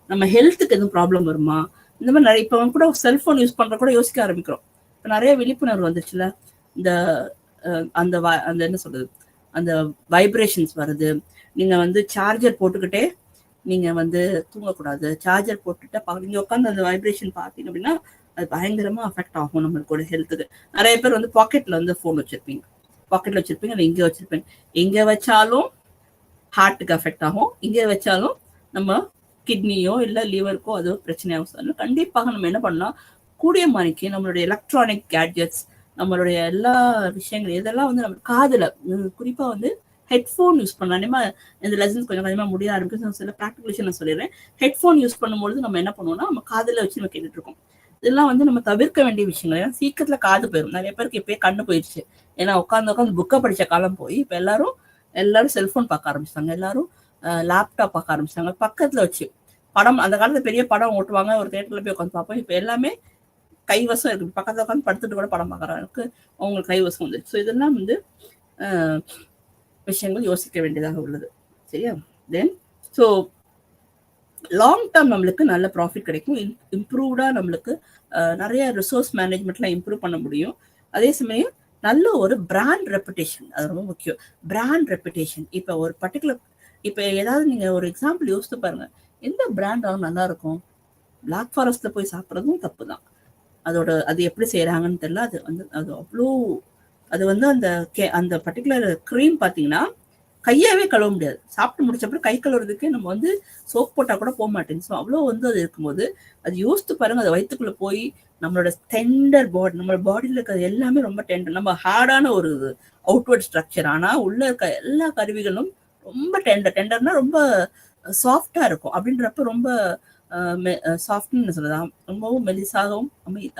நம்ம ஹெல்த்துக்கு எதுவும் ப்ராப்ளம் வருமா, இந்த மாதிரி நிறைய இப்போ கூட செல்போன் யூஸ் பண்ற கூட யோசிக்க ஆரம்பிக்கிறோம். இப்போ நிறைய விழிப்புணர்வு வந்துச்சுல, இந்த அந்த என்ன சொல்றது, அந்த வைப்ரேஷன்ஸ் வருது. நீங்க வந்து சார்ஜர் போட்டுக்கிட்டே நீங்க வந்து தூங்கக்கூடாது, சார்ஜர் போட்டுட்டா நீங்க உட்காந்து அந்த வைப்ரேஷன் பார்த்தீங்க அப்படின்னா அது பயங்கரமா அஃபெக்ட் ஆகும் நம்மளோட ஹெல்த்துக்கு. நிறைய பேர் வந்து பாக்கெட்ல வந்து ஃபோன் வச்சிருப்பீங்க, இல்லை இங்கே வச்சிருப்பீங்க, எங்க வச்சாலும் ஹார்ட்டுக்கு அஃபெக்ட் ஆகும், இங்கே வச்சாலும் நம்ம கிட்னியோ இல்லை லிவருக்கோ அது பிரச்சனையாகும். கண்டிப்பாக நம்ம என்ன பண்ணலாம், கூடிய மணிக்கு நம்மளுடைய எலக்ட்ரானிக் கேட்ஜெட்ஸ், நம்மளுடைய எல்லா விஷயங்கள் இதெல்லாம் வந்து நம்ம காதுல, குறிப்பா வந்து ஹெட்ஃபோன் யூஸ் பண்ணலாம். இந்த லெசன்ஸ் கொஞ்சம் கொஞ்சமா முடிய ஆரம்பிக்கும், சில ப்ராக்டிகல் விஷயம் நான் சொல்லிடுறேன். ஹெட்ஃபோன் யூஸ் பண்ணும்போது நம்ம என்ன பண்ணுவோம்னா நம்ம காதுல வச்சு நம்ம கேட்டுட்டு இருக்கோம். இதெல்லாம் வந்து நம்ம தவிர்க்க வேண்டிய விஷயங்கள். ஏன்னா சீக்கிரத்துல காது போயிடும். நிறைய பேருக்கு இப்பயே கண்ணு போயிடுச்சு. ஏன்னா உட்காந்து புக்கை படிச்ச காலம் போய் இப்ப எல்லாரும் செல்போன் பார்க்க ஆரம்பிச்சிட்டாங்க. எல்லாரும் லேப்டாப் பார்க்க ஆரம்பிச்சிட்டாங்க. பக்கத்துல வச்சு படம், அந்த காலத்துல பெரிய படம் ஓட்டுவாங்க, ஒரு தியேட்டர்ல போய் உட்காந்து பார்ப்போம். இப்ப எல்லாமே கைவசம் இருக்கு. பக்கத்துல உட்காந்து படுத்துட்டு கூட படம் பார்க்கறதுக்கு அவங்களுக்கு கைவசம் வந்துருக்கு. ஸோ இதெல்லாம் வந்து விஷயங்கள் யோசிக்க வேண்டியதாக உள்ளது. சரியா? தென் ஸோ லாங் டேர்ம் நம்மளுக்கு நல்ல ப்ராஃபிட் கிடைக்கும். இம்ப்ரூவ்டா நம்மளுக்கு நிறைய ரிசோர்ஸ் மேனேஜ்மெண்ட்லாம் இம்ப்ரூவ் பண்ண முடியும். அதே சமயம் நல்ல ஒரு பிராண்ட் ரெப்புடேஷன், அது ரொம்ப முக்கியம். Brand reputation. இப்போ ஒரு பர்டிகுலர், இப்போ ஏதாவது நீங்க ஒரு எக்ஸாம்பிள் யோசித்து பாருங்க, எந்த பிராண்ட் நல்லா இருக்கும்? பிளாக் ஃபாரஸ்ட்ல போய் சாப்பிட்றதும் தப்பு தான். அது எப்படி செய்யறாங்கன்னு தெரியல. அது அவ்வளோ, அது வந்து அந்த பர்டிகுலர் க்ரீம் பார்த்தீங்கன்னா கையாவே கழுவ முடியாது. சாப்பிட்டு முடிச்சப்பறம் கை கழுவுறதுக்கு நம்ம வந்து சோப் போட்டா கூட போக மாட்டேங்குது. ஸோ அவ்வளோ வந்து அது இருக்கும்போது அது யோசித்து பாருங்க, அது வயிற்றுக்குள்ள போய் நம்மளோட டெண்டர் பாடி, நம்மளோட பாடியில் இருக்கிறது எல்லாமே ரொம்ப டெண்டர். நம்ம ஹார்டான ஒரு அவுட்வர்ட் ஸ்ட்ரக்சர், ஆனால் உள்ள இருக்க எல்லா கருவிகளும் ரொம்ப டெண்டர்னா ரொம்ப சாஃப்டா இருக்கும். அப்படின்றப்ப ரொம்ப சாஃப்ட்னு சொல்லலாம், ரொம்பவும் மெலிசாகவும்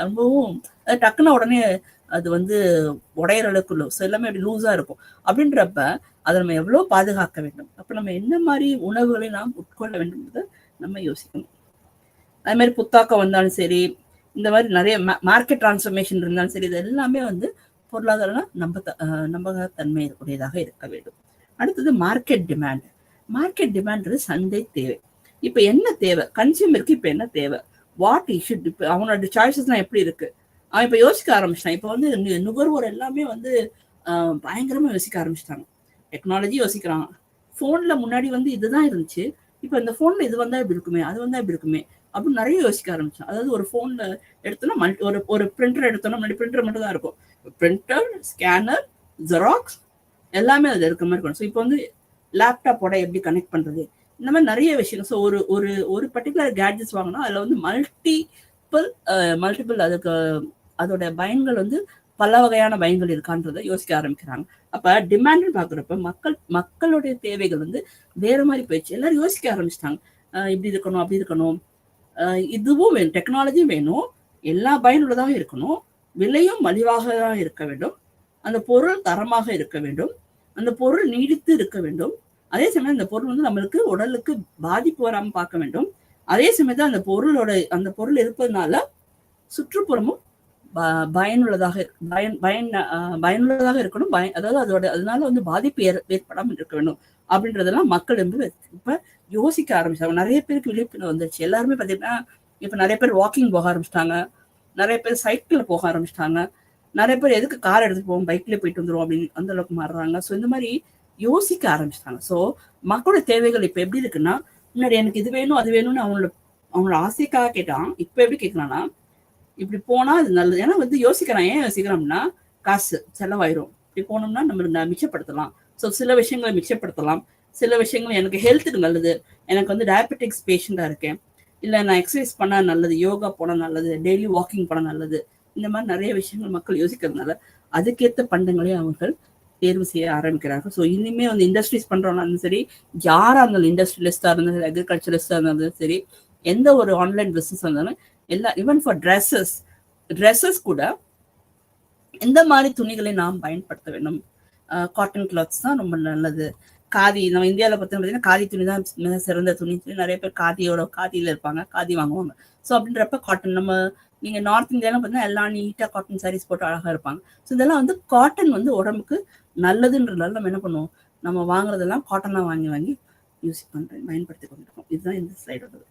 ரொம்பவும் டக்குன்னு உடனே அது வந்து உடையிற அளவுக்கு ஸோ எல்லாமே அப்படி லூஸா இருக்கும். அப்படின்றப்ப அதை நம்ம எவ்வளவு பாதுகாக்க வேண்டும், அப்ப நம்ம என்ன மாதிரி உணவுகளை நாம் உட்கொள்ள வேண்டும் நம்ம யோசிக்கணும். அதே மாதிரி புத்தாக்கம் வந்தாலும் சரி, இந்த மாதிரி நிறைய மார்க்கெட் டிரான்ஸ்ஃபர்மேஷன் இருந்தாலும் சரி, இது எல்லாமே வந்து பொருளாதார நம்பகத்தன்மை உடையதாக இருக்க வேண்டும். அடுத்தது மார்க்கெட் டிமாண்ட். மார்க்கெட் டிமாண்ட் சந்தை தேவை. இப்ப என்ன தேவை கன்சியூமருக்கு? இப்ப என்ன தேவை? What issued? இப்ப அவனோட சாய்ஸஸ் எல்லாம் எப்படி இருக்கு? அவன் இப்ப யோசிக்க ஆரம்பிச்சிட்டான். இப்ப வந்து நுகர்வோர் எல்லாமே வந்து பயங்கரமா யோசிக்க ஆரம்பிச்சிட்டாங்க. டெக்னாலஜி யோசிக்கிறாங்க. போன்ல முன்னாடி வந்து இதுதான் இருந்துச்சு, இப்ப இந்த போன்ல இது வந்தா இப்படி இருக்குமே, அது வந்தா இப்படி இருக்குமே அப்படின்னு நிறைய யோசிக்க ஆரம்பிச்சான். அதாவது ஒரு போன்ல எடுத்தோம்னா ஒரு பிரிண்டர் எடுத்தோம்னா முன்னாடி பிரிண்டர் மட்டும் தான் இருக்கும். பிரிண்டர், ஸ்கேனர், ஜெராக்ஸ் எல்லாமே அது இருக்க மாதிரி இருக்கும். ஸோ இப்போ வந்து லேப்டாப்போட எப்படி கனெக்ட் பண்றது, இந்த மாதிரி நிறைய விஷயம். ஸோ ஒரு பர்டிகுலர் கேட்ஜெட்ஸ் வாங்கினா அதில் வந்து மல்டிபிள் அதுக்கு அதோட பயன்கள் வந்து பல வகையான பயன்கள் இருக்கான்றதை யோசிக்க ஆரம்பிக்கிறாங்க. அப்ப டிமாண்ட் பாக்குறப்ப மக்களுடைய தேவைகள் வந்து வேற மாதிரி போயிடுச்சு. எல்லாரும் யோசிக்க ஆரம்பிச்சிட்டாங்க, இப்படி இருக்கணும், அப்படி இருக்கணும், இதுவும் வேணும், டெக்னாலஜியும் வேணும், எல்லா பயனுள்ளதாக இருக்கணும், விலையும் மலிவாக தான் இருக்க வேண்டும், அந்த பொருள் தரமாக இருக்க வேண்டும், அந்த பொருள் நீடித்து இருக்க வேண்டும், அதே சமயம் அந்த பொருள் வந்து நம்மளுக்கு உடலுக்கு பாதிப்பு வராம பார்க்க வேண்டும், அதே சமயத்துல அந்த பொருள் இருப்பதனால சுற்றுப்புறமும் பயனுள்ளதாக இருக்கணும், அதாவது அதனால வந்து பாதிப்பு ஏற்படாமல் இருக்க வேண்டும் அப்படின்றதெல்லாம் மக்கள் வந்து இப்ப யோசிக்க ஆரம்பிச்சாங்க. நிறைய பேருக்கு விழிப்புணர்வு வந்துருச்சு. எல்லாருமே பாத்தீங்கன்னா இப்ப நிறைய பேர் வாக்கிங் போக ஆரம்பிச்சிட்டாங்க, நிறைய பேர் சைக்கிள் போக ஆரம்பிச்சிட்டாங்க, நிறைய பேர் எதுக்கு கார் எடுத்துட்டு போவோம், பைக்ல போயிட்டு வந்துருவோம் அப்படின்னு அந்த அளவுக்கு மாறுறாங்க. ஸோ இந்த மாதிரி யோசிக்க ஆரம்பிச்சிட்டாங்க. ஸோ மக்களோட தேவைகள் இப்ப எப்படி இருக்குன்னா, முன்னாடி எனக்கு இது வேணும் அது வேணும்னு அவங்களோட ஆசைக்காக கேட்டான். இப்ப எப்படி கேட்கலாம்னா, இப்படி போனா அது நல்லது. ஏன்னா வந்து யோசிக்கிறான். ஏன் யோசிக்கிறோம்னா, காசு செலவாயிரும், இப்படி போனோம்னா நம்ம மிச்சப்படுத்தலாம். ஸோ சில விஷயங்களை மிச்சப்படுத்தலாம், சில விஷயங்கள் எனக்கு ஹெல்த்துக்கு நல்லது, எனக்கு வந்து டயபெட்டிக்ஸ் பேஷண்டா இருக்கேன், இல்லை நான் எக்ஸசைஸ் பண்ணா நல்லது, யோகா போனா நல்லது, டெய்லி வாக்கிங் போனா நல்லது, இந்த மாதிரி நிறைய விஷயங்கள் மக்கள் யோசிக்கிறதுனால அதுக்கேற்ற பண்டங்களை அவர்கள் தேர்வு செய்ய ஆரம்பிக்கிறார்கள். ஸோ இனிமே வந்து இண்டஸ்ட்ரீஸ் பண்றவங்களும் சரி, யாரா இருந்தாலும், இண்டஸ்ட்ரியலிஸ்டா இருந்தாலும் சரி, அக்ரிகல்ச்சரிஸ்டா இருந்தாலும் சரி, எந்த ஒரு ஆன்லைன் பிசினஸ் இருந்தாலும் எல்லாம், ஈவன் ஃபார் ட்ரெஸ்ஸஸ் கூட எந்த மாதிரி துணிகளை நாம் பயன்படுத்த வேண்டும். காட்டன் கிளாத்ஸ் தான் ரொம்ப நல்லது. காதி, நம்ம இந்தியாவில் பார்த்தீங்கன்னா காதி துணி தான் மிக சிறந்த துணி. நிறைய பேர் காதியில இருப்பாங்க, காதி வாங்குவாங்க. ஸோ அப்படின்றப்ப காட்டன், நீங்க நார்த் இந்தியாலாம் பார்த்தீங்கன்னா எல்லாம் நீட்டா காட்டன் சாரீஸ் போட்டு அழகா இருப்பாங்க. ஸோ இதெல்லாம் வந்து காட்டன் வந்து உடம்புக்கு நல்லதுன்றதால நம்ம என்ன பண்ணுவோம், நம்ம வாங்குறதெல்லாம் காட்டனா வாங்கி பயன்படுத்தி கொண்டிருக்கோம். இதுதான் இந்த ஸ்லைடோட.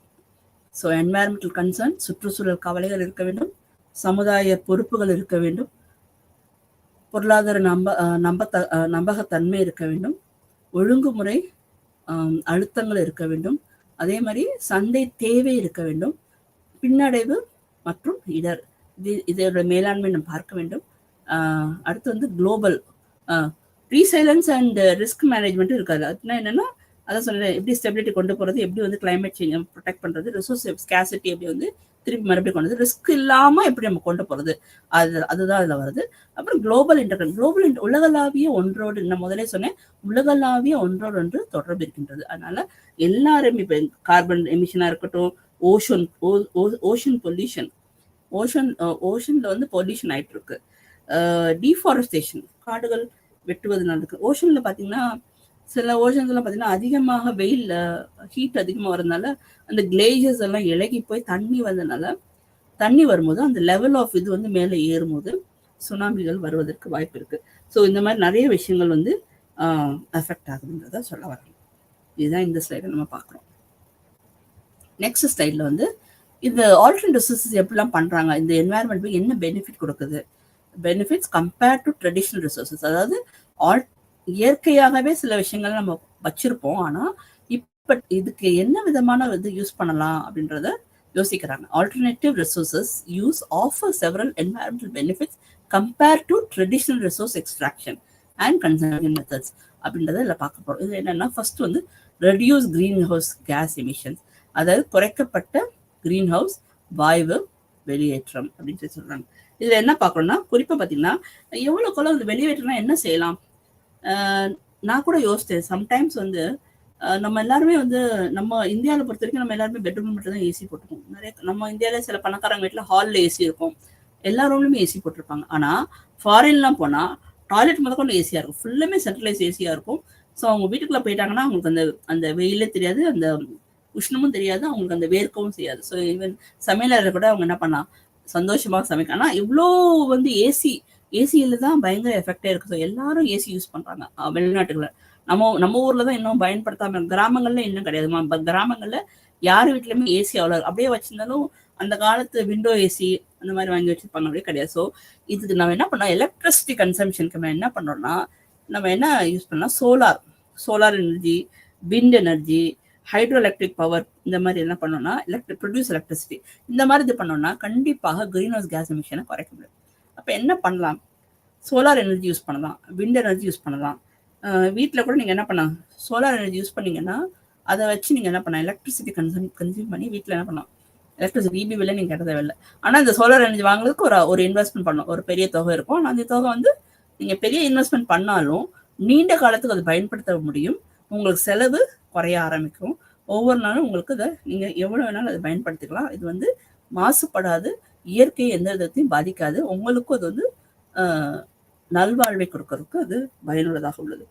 ஸோ என்வாயர்மெண்டல் கன்சர்ன், சுற்றுச்சூழல் கவலைகள் இருக்க வேண்டும், சமுதாய பொறுப்புகள் இருக்க வேண்டும், பொருளாதார நம்பகத்தன்மை இருக்க வேண்டும், ஒழுங்குமுறை அழுத்தங்கள் இருக்க வேண்டும், அதே மாதிரி சந்தை தேவை இருக்க வேண்டும், பின்னடைவு மற்றும் இதோட மேலாண்மை நம்ம பார்க்க வேண்டும். அடுத்து வந்து global resilience and risk management இருக்காது. அதுனா என்னன்னா, அதான் சொல்றேன், எப்படி ஸ்டெபிலிட்டி கொண்டு போறது, எப்படி வந்து கிளைமேட் சேஞ்ச் ப்ரொடெக்ட் பண்றது, ரிசோர்ஸ் ஸ்கேசிட்டி எப்படி வந்து திருப்பி மறுபடியும் கொண்டு வந்து ரிஸ்க் இல்லாம எப்படி நம்ம கொண்டு போறது, அதுதான் அதுல வருது. அப்புறம் குளோபல் உலகளாவிய ஒன்றோடு, நான் முதலே சொன்னேன், உலகளாவிய ஒன்றோடு ஒன்று தொடர்பு இருக்கின்றது. அதனால எல்லாரும் இப்ப கார்பன் எமிஷனா இருக்கட்டும், ஓஷன் பொல்யூஷன், ஓஷன்ல வந்து பொல்யூஷன் ஆயிட்டு இருக்கு. டீஃபாரஸ்டேஷன், காடுகள் வெட்டுவதனால இருக்கு. ஓஷன்ல பாத்தீங்கன்னா சில ஓஷன்ஸ்ல பாத்தீங்கன்னா அதிகமாக வெயில் ஹீட் அதிகமாக வரதுனால அந்த கிளேசியர்ஸ் எல்லாம் இலகி போய் தண்ணி வரும்போது அந்த லெவல் ஆஃப் இது வந்து மேலே ஏறும்போது சுனாமிகள் வருவதற்கு வாய்ப்பு இருக்கு. ஸோ இந்த மாதிரி நிறைய விஷயங்கள் வந்து அஃபெக்ட் ஆகுதுன்றத சொல்ல வரேன். இதுதான் இந்த ஸ்லைடை நம்ம பார்க்குறோம். நெக்ஸ்ட் ஸ்லைடில் வந்து இந்த ஆல்டர்னேட் ரிசோர்ஸஸ் எப்படிலாம் பண்ணுறாங்க, இந்த என்வாயர்மெண்ட் என்ன பெனிஃபிட் கொடுக்குது, benefits compared to traditional resources. அதாவது இயற்கையாகவே சில விஷயங்கள் நம்ம வச்சிருப்போம், ஆனால் இப்போ இதுக்கு என்ன விதமான இது யூஸ் பண்ணலாம் அப்படின்றத யோசிக்கிறாங்க. Alternative resources use offer several environmental benefits compared to traditional resource extraction and conservation methods அப்படின்றத இதில் பார்க்க போகிறோம். இது என்னன்னா ஃபர்ஸ்ட் வந்து reduce green house case emissions, அதாவது குறைக்கப்பட்ட கிரீன் ஹவுஸ் வாயு வெளியேற்றம் அப்படின்னு சொல்லி சொல்றாங்க. இதுல என்ன பார்க்கணும்னா குறிப்பா பார்த்தீங்கன்னா எவ்வளோக்குள்ள வந்து வெளியேற்றம்னா என்ன செய்யலாம். நான் கூட யோசித்தேன் சம்டைம்ஸ் வந்து நம்ம எல்லாருமே வந்து நம்ம இந்தியாவில் பொறுத்த வரைக்கும் நம்ம எல்லாருமே பெட்ரூம் மட்டும் தான் ஏசி போட்டுருக்கோம். நிறைய நம்ம இந்தியாவில சில பணக்காரங்க வீட்டில் ஹாலில் ஏசி இருக்கும், எல்லா ரூம்லையுமே ஏசி போட்டிருப்பாங்க. ஆனால் ஃபாரின்லாம் போனால் டாய்லெட் முதல் கொண்டு ஏசியாக இருக்கும், ஃபுல்லுமே சென்ட்ரலைஸ் ஏசியாக இருக்கும். ஸோ அவங்க வீட்டுக்குள்ளே போயிட்டாங்கன்னா அவங்களுக்கு அந்த அந்த வெயிலே தெரியாது, அந்த உஷ்ணமும் தெரியாது, அவங்களுக்கு அந்த வேர்க்கவும் செய்யாது. ஸோ ஈவன் சமையலறை கூட அவங்க என்ன பண்ணலாம், சந்தோஷமாக சமைக்க. ஆனால் இவ்வளோ வந்து ஏசியில தான் பயங்கர எஃபெக்டே இருக்கு. ஸோ எல்லாரும் ஏசி யூஸ் பண்ணுறாங்க வெளிநாட்டுகளில். நம்ம ஊர்ல தான் இன்னும் பயன்படுத்தாம, கிராமங்கள்ல இன்னும் கிடையாது. கிராமங்கள்ல யார் வீட்லயுமே ஏசி அவ்வளோ அப்படியே வச்சிருந்தாலும் அந்த காலத்து விண்டோ ஏசி அந்த மாதிரி வாங்கி வச்சிருப்பாங்க, அப்படியே கிடையாது. ஸோ இதுக்கு நம்ம என்ன பண்ணோம், எலக்ட்ரிசிட்டி கன்சம்ஷனுக்கு நம்ம என்ன பண்றோம்னா நம்ம என்ன யூஸ் பண்ணலாம், solar energy, wind energy, hydro electric power, இந்த மாதிரி என்ன பண்ணோம்னா ப்ரொடியூஸ் எலக்ட்ரிசிட்டி, இந்த மாதிரி இது பண்ணோம்னா கண்டிப்பாக கிரீன் ஹவுஸ் கேஸ் எமிஷனை குறைக்க முடியும். அப்போ என்ன பண்ணலாம், சோலார் எனர்ஜி யூஸ் பண்ணலாம், விண்ட் எனர்ஜி யூஸ் பண்ணலாம். வீட்டில் கூட நீங்கள் என்ன பண்ணலாம், சோலார் எனர்ஜி யூஸ் பண்ணீங்கன்னா அதை வச்சு நீங்கள் என்ன பண்ணலாம், எலக்ட்ரிசிட்டி கன்சியூம் பண்ணி வீட்டில் என்ன பண்ணலாம், எலக்ட்ரிசிட்டி இபி பில்லை நீங்கள் கட்ட தேவையில்லை. ஆனால் இந்த சோலார் எனர்ஜி வாங்குறதுக்கு ஒரு இன்வெஸ்ட்மெண்ட் பண்ணணும், ஒரு பெரிய தொகை இருக்கும். ஆனால் அந்த தொகை வந்து நீங்கள் பெரிய இன்வெஸ்ட்மெண்ட் பண்ணாலும் நீண்ட காலத்துக்கு அதை பயன்படுத்த முடியும், உங்களுக்கு செலவு குறைய ஆரம்பிக்கும். ஒவ்வொரு நாளும் உங்களுக்கு அதை நீங்கள் எவ்வளோ வேணாலும் அதை பயன்படுத்திக்கலாம். இது வந்து மாசுபடாது, இயற்கையை எந்த விதத்தையும் பாதிக்காது, உங்களுக்கும் அது வந்து நல்வாழ்வை கொடுக்கறதுக்கு அது பயனுள்ளதாக உள்ளது.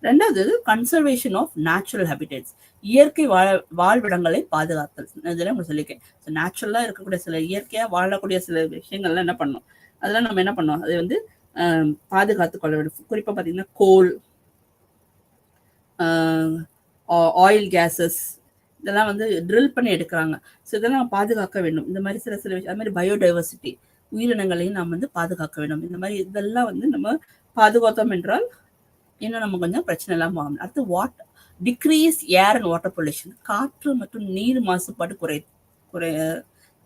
ரெண்டாவது கன்சர்வேஷன் ஆஃப் நேச்சுரல் ஹேபிடேட்ஸ், இயற்கை வாழ்விடங்களை பாதுகாத்தல். இதெல்லாம் உங்களுக்கு சொல்லியிருக்கேன். ஸோ நேச்சுரலாக இருக்கக்கூடிய சில இயற்கையாக வாழக்கூடிய சில விஷயங்கள்லாம் என்ன பண்ணணும், அதெல்லாம் நம்ம என்ன பண்ணோம், அதை வந்து பாதுகாத்து கொள்ள வேண்டும். குறிப்பாக பார்த்தீங்கன்னா கோல், ஆயில் கேஸஸ் இதெல்லாம் வந்து ட்ரில் பண்ணி எடுக்கிறாங்க. ஸோ இதெல்லாம் பாதுகாக்க வேண்டும். இந்த மாதிரி சில விஷயம், அது மாதிரி பயோடைவர்சிட்டி, உயிரினங்களையும் நாம் வந்து பாதுகாக்க வேண்டும். இந்த மாதிரி இதெல்லாம் வந்து நம்ம பாதுகாத்தோம் என்றால் இன்னும் நம்ம கொஞ்சம் பிரச்சனை இல்லாமல் ஆகணும். அடுத்து decrease air and water pollution, காற்று மற்றும் நீர் மாசுபாடு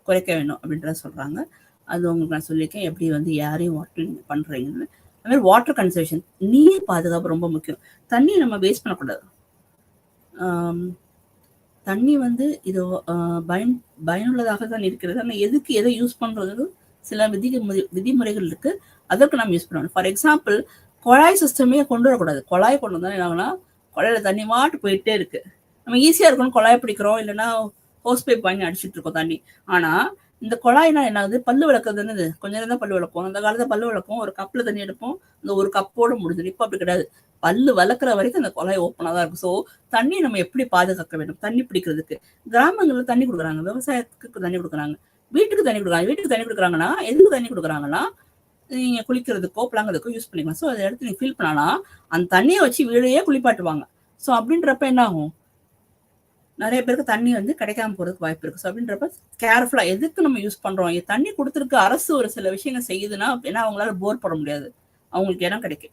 குறைக்க வேண்டும் அப்படின்றத சொல்றாங்க. அது உங்களுக்கு நான் சொல்லியிருக்கேன், எப்படி வந்து ஏரையும் வாட்டர் நீங்கள் பண்ணுறீங்கன்னு. அது மாதிரி வாட்டர் கன்சர்வேஷன், நீர் பாதுகாப்பு ரொம்ப முக்கியம். தண்ணி நம்ம வேஸ்ட் பண்ணக்கூடாது. தண்ணி வந்து இது பயனுள்ளதாக தான் இருக்கிறது. ஆனால் எதுக்கு எதை யூஸ் பண்ணுறது சில விதிமுறைகள் இருக்கு, அதற்கு நம்ம யூஸ் பண்ணணும். ஃபார் எக்ஸாம்பிள் குழாய் சிஸ்டமே கொண்டு வரக்கூடாது. குழாய் கொண்டு வந்தாலும் என்ன ஆகுனா குழாயில தண்ணி மாட்டு போயிட்டே இருக்கு. நம்ம ஈஸியா இருக்கணும், குழாய் பிடிக்கிறோம், இல்லைன்னா ஹோஸ் பைப் வாங்கி அடிச்சுட்டு இருக்கோம் தண்ணி. ஆனா இந்த குழாய்னா என்ன ஆகுது, பல்லு விளக்குறது என்னது, கொஞ்ச நேரம் தான் பல்லு விளக்கும். அந்த காலத்துல பல்லு விளக்கும், ஒரு கப்ல தண்ணி எடுப்போம், அந்த ஒரு கப்போட முடிஞ்சிடும். இப்போ அப்படி கிடையாது, பல்லு வளர்க்குற வரைக்கும் அந்த குழாய் ஓப்பனாக தான் இருக்கும். ஸோ தண்ணி நம்ம எப்படி பாதுகாக்க வேண்டும், தண்ணி பிடிக்கிறதுக்கு கிராமங்களில் தண்ணி கொடுக்குறாங்க, விவசாயத்துக்கு தண்ணி கொடுக்குறாங்க, வீட்டுக்கு தண்ணி கொடுக்குறாங்க. வீட்டுக்கு தண்ணி கொடுக்குறாங்கன்னா எதுக்கு தண்ணி கொடுக்குறாங்கன்னா நீங்க குளிக்கிறதுக்கோ பிளாங்கிறதுக்கோ யூஸ் பண்ணிக்கலாம். ஸோ அதை எடுத்து நீங்க ஃபீல் பண்ணலாம், அந்த தண்ணியை வச்சு வீடையே குளிப்பாட்டுவாங்க. ஸோ அப்படின்றப்ப என்ன ஆகும், நிறைய பேருக்கு தண்ணி வந்து கிடைக்காம போறதுக்கு வாய்ப்பு இருக்கு. ஸோ அப்படின்றப்ப கேர்ஃபுல்லா எதுக்கு நம்ம யூஸ் பண்றோம். தண்ணி கொடுத்துருக்கு, அரசு ஒரு சில விஷயங்கள் செய்யுதுன்னா ஏன்னா அவங்களால போர் போட முடியாது, அவங்களுக்கு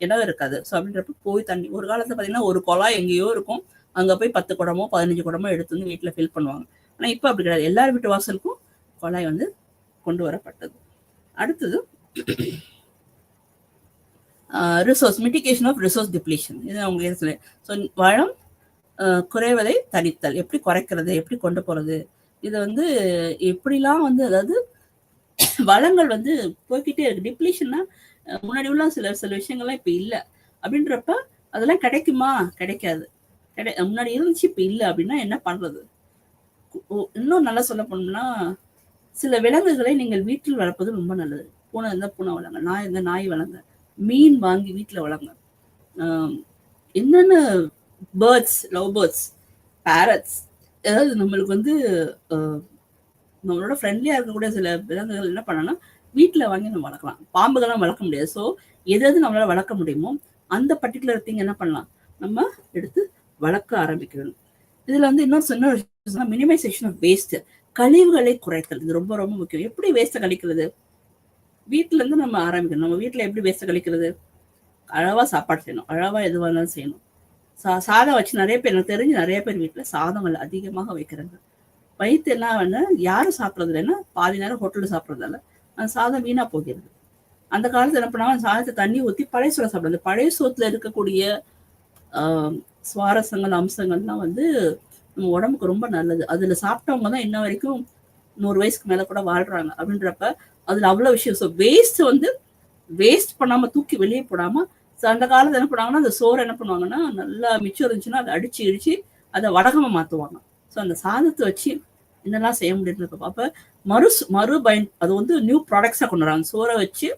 இடம் இருக்காது. ஸோ அப்படின்றப்ப போய் தண்ணி, ஒரு காலத்துல பாத்தீங்கன்னா ஒரு குழாய் எங்கேயோ இருக்கும், அங்க போய் 10 குடமோ 15 குடமோ எடுத்து வந்து வீட்டுல ஃபில் பண்ணுவாங்க. ஆனா இப்ப அப்படி கிடையாது, எல்லார் வீட்டு வாசலுக்கும் குழாய் வந்து கொண்டு வரப்பட்டது. அடுத்தது resource mitigation of resource depletion. இது உங்களுக்கு சொல்ல. ஸோ வளம் குறைவதை தணித்தல், எப்படி குறைக்கிறது, எப்படி கொண்டு போறது, இதை வந்து எப்படிலாம் வந்து, அதாவது வளங்கள் வந்து போய்கிட்டே இருக்கு. டிப்ளீஷன்னா முன்னாடி உள்ள சில விஷயங்கள்லாம் இப்ப இல்லை அப்படின்றப்ப அதெல்லாம் கிடைக்குமா, கிடைக்காது. முன்னாடி இருந்துச்சு இப்ப இல்லை அப்படின்னா என்ன பண்றது. இன்னும் நல்லா சொல்ல போனோம்னா சில விலங்குகளை நீங்கள் வீட்டில் வளர்ப்பது ரொம்ப நல்லது. பூனை இருந்தால் பூனை வளங்க, நாய் இருந்தால் நாய் வளங்க, மீன் வாங்கி வீட்டில் வளங்க. என்னென்ன பேர்ட்ஸ், லவ் பேர்ட்ஸ், பேரட்ஸ், அதாவது நம்மளுக்கு வந்து நம்மளோட ஃப்ரெண்ட்லியா இருக்கக்கூடிய சில விலங்குகள் என்ன பண்ணணும்னா வீட்டில் வாங்கி நம்ம வளர்க்கலாம். பாம்புகள்லாம் வளர்க்க முடியாது. ஸோ எது நம்மளால வளர்க்க முடியுமோ அந்த பர்டிகுலர் திங் என்ன பண்ணலாம், நம்ம எடுத்து வளர்க்க ஆரம்பிக்கணும். இதுல வந்து இன்னொரு மினிமைசேஷன் ஆஃப் வேஸ்ட், கழிவுகளை குறைத்தல். இது ரொம்ப ரொம்ப முக்கியம். எப்படி வேஸ்ட்டை கழிக்கிறது? வீட்டுல இருந்து நம்ம ஆரம்பிக்கணும். நம்ம வீட்டுல எப்படி வேஸ்ட்டை கழிக்கிறது? அளவா சாப்பாடு செய்யணும், அளவா எதுவாக இருந்தாலும் செய்யணும். சாதம் வச்சு நிறைய பேர், எனக்கு தெரிஞ்சு நிறைய பேர் வீட்டுல சாதங்கள் அதிகமாக வைக்கிறாங்க. வயிற்று என்ன வந்து யாரும் சாப்பிட்றது இல்லைன்னா பாதி நேரம் ஹோட்டலில் சாப்பிட்றதால அந்த சாதம் வீணா போகிறது. அந்த காலத்துல என்ன பண்ணாங்க, சாதத்தை தண்ணி ஊற்றி பழைய சோறை சாப்பிடுறது. பழைய சோத்துல இருக்கக்கூடிய சுவாரஸ்யங்கள், அம்சங்கள்லாம் வந்து நம்ம உடம்புக்கு ரொம்ப நல்லது. அதுல சாப்பிட்டவங்க தான் இன்ன வரைக்கும் 100 வயசுக்கு மேல கூட வாழ்றாங்க. அப்படின்றப்ப அதுல அவ்வளவு விஷயம். ஸோ வேஸ்ட் வந்து வேஸ்ட் பண்ணாம தூக்கி வெளியே போடாம, அந்த காலத்துல என்ன பண்ணுவாங்கன்னா அந்த சோறை என்ன பண்ணுவாங்கன்னா நல்லா மிச்சம் இருந்துச்சுன்னா அதை அடிச்சு இடிச்சு அதை வடகமா மாத்துவாங்க. ஸோ அந்த சாதத்தை வச்சு என்னெல்லாம் செய்ய முடியுது. அப்ப அது வந்து நியூ ப்ராடக்ட்ஸா கொண்டு வராங்க. சோறை வச்சு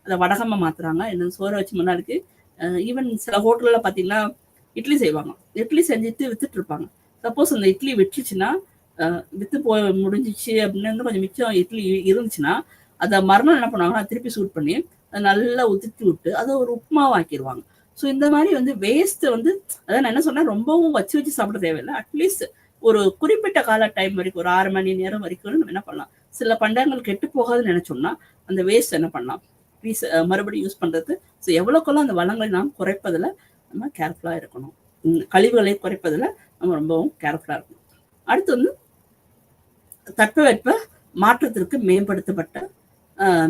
அதை வடகமா மாத்துறாங்க. என்ன சோறை வச்சு முன்னாடிக்கு ஈவன் சில ஹோட்டல்ல பாத்தீங்கன்னா இட்லி செய்வாங்க. இட்லி செஞ்சுட்டு வித்துட்டு இருப்பாங்க. சப்போஸ் அந்த இட்லி விட்டுச்சுன்னா வித்து முடிஞ்சிச்சு அப்படின்னு கொஞ்சம் மிச்சம் இட்லி இருந்துச்சுன்னா அதை மறுநாள் என்ன பண்ணுவாங்கன்னா திருப்பி சூட் பண்ணி அதை நல்லா உதிர்த்தி விட்டு அதை ஒரு உப்புமாவாக்கிடுவாங்க. ஸோ இந்த மாதிரி வந்து வேஸ்ட் வந்து அதான் நான் என்ன சொன்னேன், ரொம்பவும் வச்சு சாப்பிட தேவையில்லை. அட்லீஸ்ட் ஒரு குறிப்பிட்ட கால டைம் வரைக்கும், ஒரு 6 மணி நேரம் வரைக்கும் நம்ம என்ன பண்ணலாம், சில பண்டங்கள் கெட்டு போகாதுன்னு நினைச்சோம்னா அந்த வேஸ்ட் என்ன பண்ணலாம், மறுபடியும் யூஸ் பண்றது. ஸோ எவ்வளோக்கெல்லாம் அந்த வளங்களை நாம் குறைப்பதில் நம்ம கேர்ஃபுல்லா இருக்கணும். கழிவுகளை குறைப்பதில் நம்ம ரொம்பவும் கேர்ஃபுல்லா இருக்கணும். அடுத்து வந்து தட்பவெட்ப மாற்றத்திற்கு மேம்படுத்தப்பட்ட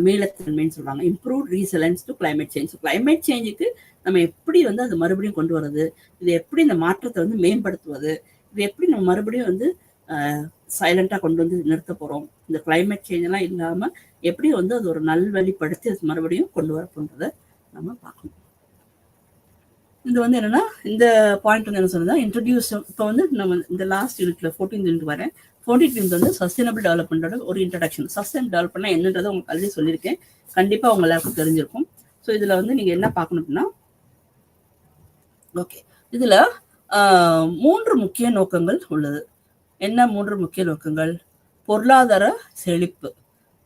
மீளத்தன்மைன்னு சொல்றாங்க. Improve resilience to climate change. Climate சேஞ்சுக்கு நம்ம எப்படி வந்து அதை மறுபடியும் கொண்டு வர்றது, இது எப்படி இந்த மாற்றத்தை வந்து மேம்படுத்துவது, இது எப்படி நம்ம மறுபடியும் வந்து சைலண்டா கொண்டு வந்து நிறுத்த போறோம், இந்த கிளைமேட் சேஞ்ச் எல்லாம் இல்லாம எப்படி வந்து அது ஒரு நல்வழிப்படுத்தி அது மறுபடியும் கொண்டு வரப்போன்றதை நம்ம பார்க்கணும். இது வந்து என்னன்னா இந்த பாயிண்ட் வந்து என்ன சொன்னா இன்ட்ரடியூஸ். இப்போ வந்து நம்ம இந்த லாஸ்ட் யூனிட்ல 14th யூனிட் வரேன். 14th யூனிட் வந்து சஸ்டைனபிள் டெவலப்மெண்டோட ஒரு இன்ட்ரடக்ஷன். சஸ்டைனபிள் டெவலப்மெண்ட் என்னன்றதை உங்களுக்கு ஆல்ரெடி சொல்லியிருக்கேன். கண்டிப்பா உங்க எல்லாருக்கும் தெரிஞ்சிருக்கும். ஸோ இதுல வந்து நீங்க என்ன பார்க்கணும் அப்படின்னா, ஓகே, இதுல 3 முக்கிய நோக்கங்கள் உள்ளது. என்ன 3 முக்கிய நோக்கங்கள்? பொருளாதார செழிப்பு,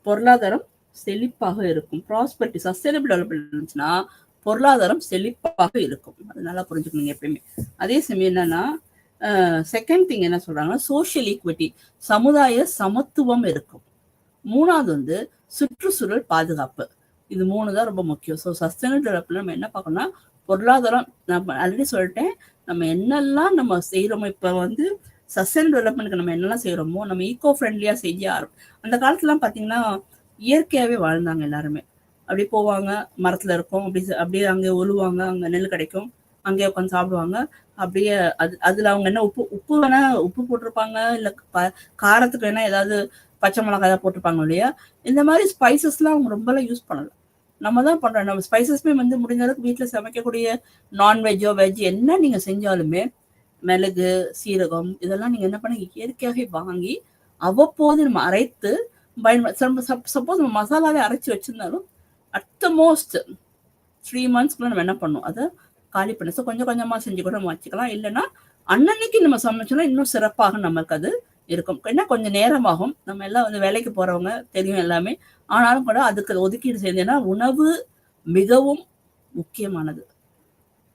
பொருளாதாரம் செழிப்பாக இருக்கும். ப்ராஸ்பரிட்டி, சஸ்டைனபிள் டெவலப்மெண்ட் இருந்துச்சுன்னா பொருளாதாரம் செழிப்பாக இருக்கும். அது நல்லா புரிஞ்சுக்கணும் எப்பயுமே. அதே சமயம் என்னன்னா செகண்ட் திங் என்ன சொல்றாங்கன்னா சோஷியல் ஈக்விட்டி, சமுதாய சமத்துவம் இருக்கும். 3வது வந்து சுற்றுச்சூழல் பாதுகாப்பு. இது 3 தான் ரொம்ப முக்கியம். ஸோ சஸ்டைனபிள் டெவலப்மெண்ட் நம்ம என்ன பார்க்கணும்னா பொருளாதாரம், நான் ஆல்ரெடி சொல்லிட்டேன், நம்ம என்னெல்லாம் நம்ம செய்யறோமோ, இப்போ வந்து சஸ்டைனபிள் டெவலப்மெண்ட்க்கு நம்ம என்னெல்லாம் செய்யறோமோ நம்ம ஈகோ ஃப்ரெண்ட்லியா செய்ய அந்த காலத்துலாம் பார்த்தீங்கன்னா இயற்கையாவே வாழ்ந்தாங்க. எல்லாருமே அப்படியே போவாங்க, மரத்துல இருக்கும், அப்படியே அங்கே ஒழுவாங்க, அங்க நெல் கிடைக்கும், அங்கேயே உட்காந்து சாப்பிடுவாங்க. அப்படியே அதுல அவங்க என்ன உப்பு வேணா உப்பு போட்டிருப்பாங்க, இல்ல காரத்துக்கு வேணா ஏதாவது பச்சை மிளகாய் ஏதாவது போட்டிருப்பாங்க இல்லையா. இந்த மாதிரி ஸ்பைசஸ்லாம் அவங்க ரொம்பலாம் யூஸ் பண்ணல. நம்ம தான் பண்றோம். நம்ம ஸ்பைசஸ்மே வந்து முடிஞ்ச அளவுக்கு வீட்டுல சமைக்கக்கூடிய நான்வெஜ்ஜோ வெஜ் என்ன நீங்க செஞ்சாலுமே மிளகு, சீரகம் இதெல்லாம் நீங்க என்ன பண்ண இயற்கையாகவே வாங்கி அவ்வப்போது நம்ம அரைத்து சப்போஸ் நம்ம மசாலாவே அரைச்சி வச்சிருந்தாலும் அட் த மோஸ்ட் 3 monthsக்குள்ள நம்ம என்ன பண்ணோம், அதை காலி பண்ண. ஸோ கொஞ்சம் கொஞ்சமா செஞ்சு கூட நம்ம வச்சுக்கலாம். இல்லைன்னா அன்னன்னைக்கு நம்ம சமைச்சோம்னா இன்னும் சிறப்பாக நமக்கு அது இருக்கும். ஏன்னா கொஞ்சம் நேரமாகும். நம்ம எல்லாம் வந்து வேலைக்கு போறவங்க தெரியும் எல்லாமே. ஆனாலும் கூட அதுக்கு ஒதுக்கீடு செய்யணும்னா உணவு மிகவும் முக்கியமானது.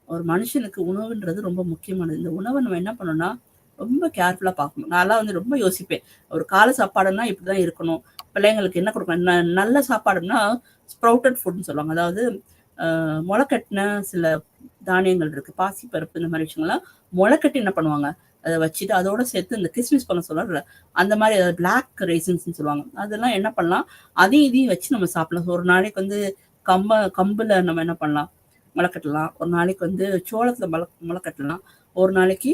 ஒரு மனுஷனுக்கு உணவுன்றது ரொம்ப முக்கியமானது. இந்த உணவை நம்ம என்ன பண்ணோம்னா ரொம்ப கேர்ஃபுல்லா பார்க்கணும். நான்லாம் வந்து ரொம்ப யோசிப்பேன், ஒரு காலை சாப்பாடுன்னா இப்படிதான் இருக்கணும், பிள்ளைங்களுக்கு என்ன கொடுக்கணும். நல்ல சாப்பாடுன்னா ஸ்ப்ரவுட்டட் ஃபுட்னு சொல்லுவாங்க. அதாவது முளைக்கட்டின சில தானியங்கள் இருக்கு, பாசி பருப்பு, இந்த மாதிரி விஷயங்கள்லாம் முளைக்கட்டி என்ன பண்ணுவாங்க, அதை வச்சுட்டு அதோட சேர்த்து இந்த கிஸ்மிஸ் பண்ண சொல்லுவாங்க, அந்த மாதிரி அதாவது பிளாக் ரைசன்ஸ்ன்னு சொல்லுவாங்க. அதெல்லாம் என்ன பண்ணலாம், அதையும் இதையும் வச்சு நம்ம சாப்பிடலாம். ஒரு நாளைக்கு வந்து கம்புல நம்ம என்ன பண்ணலாம், முளைக்கட்டலாம். ஒரு நாளைக்கு வந்து சோளத்துல முளைக்கட்டலாம். ஒரு நாளைக்கு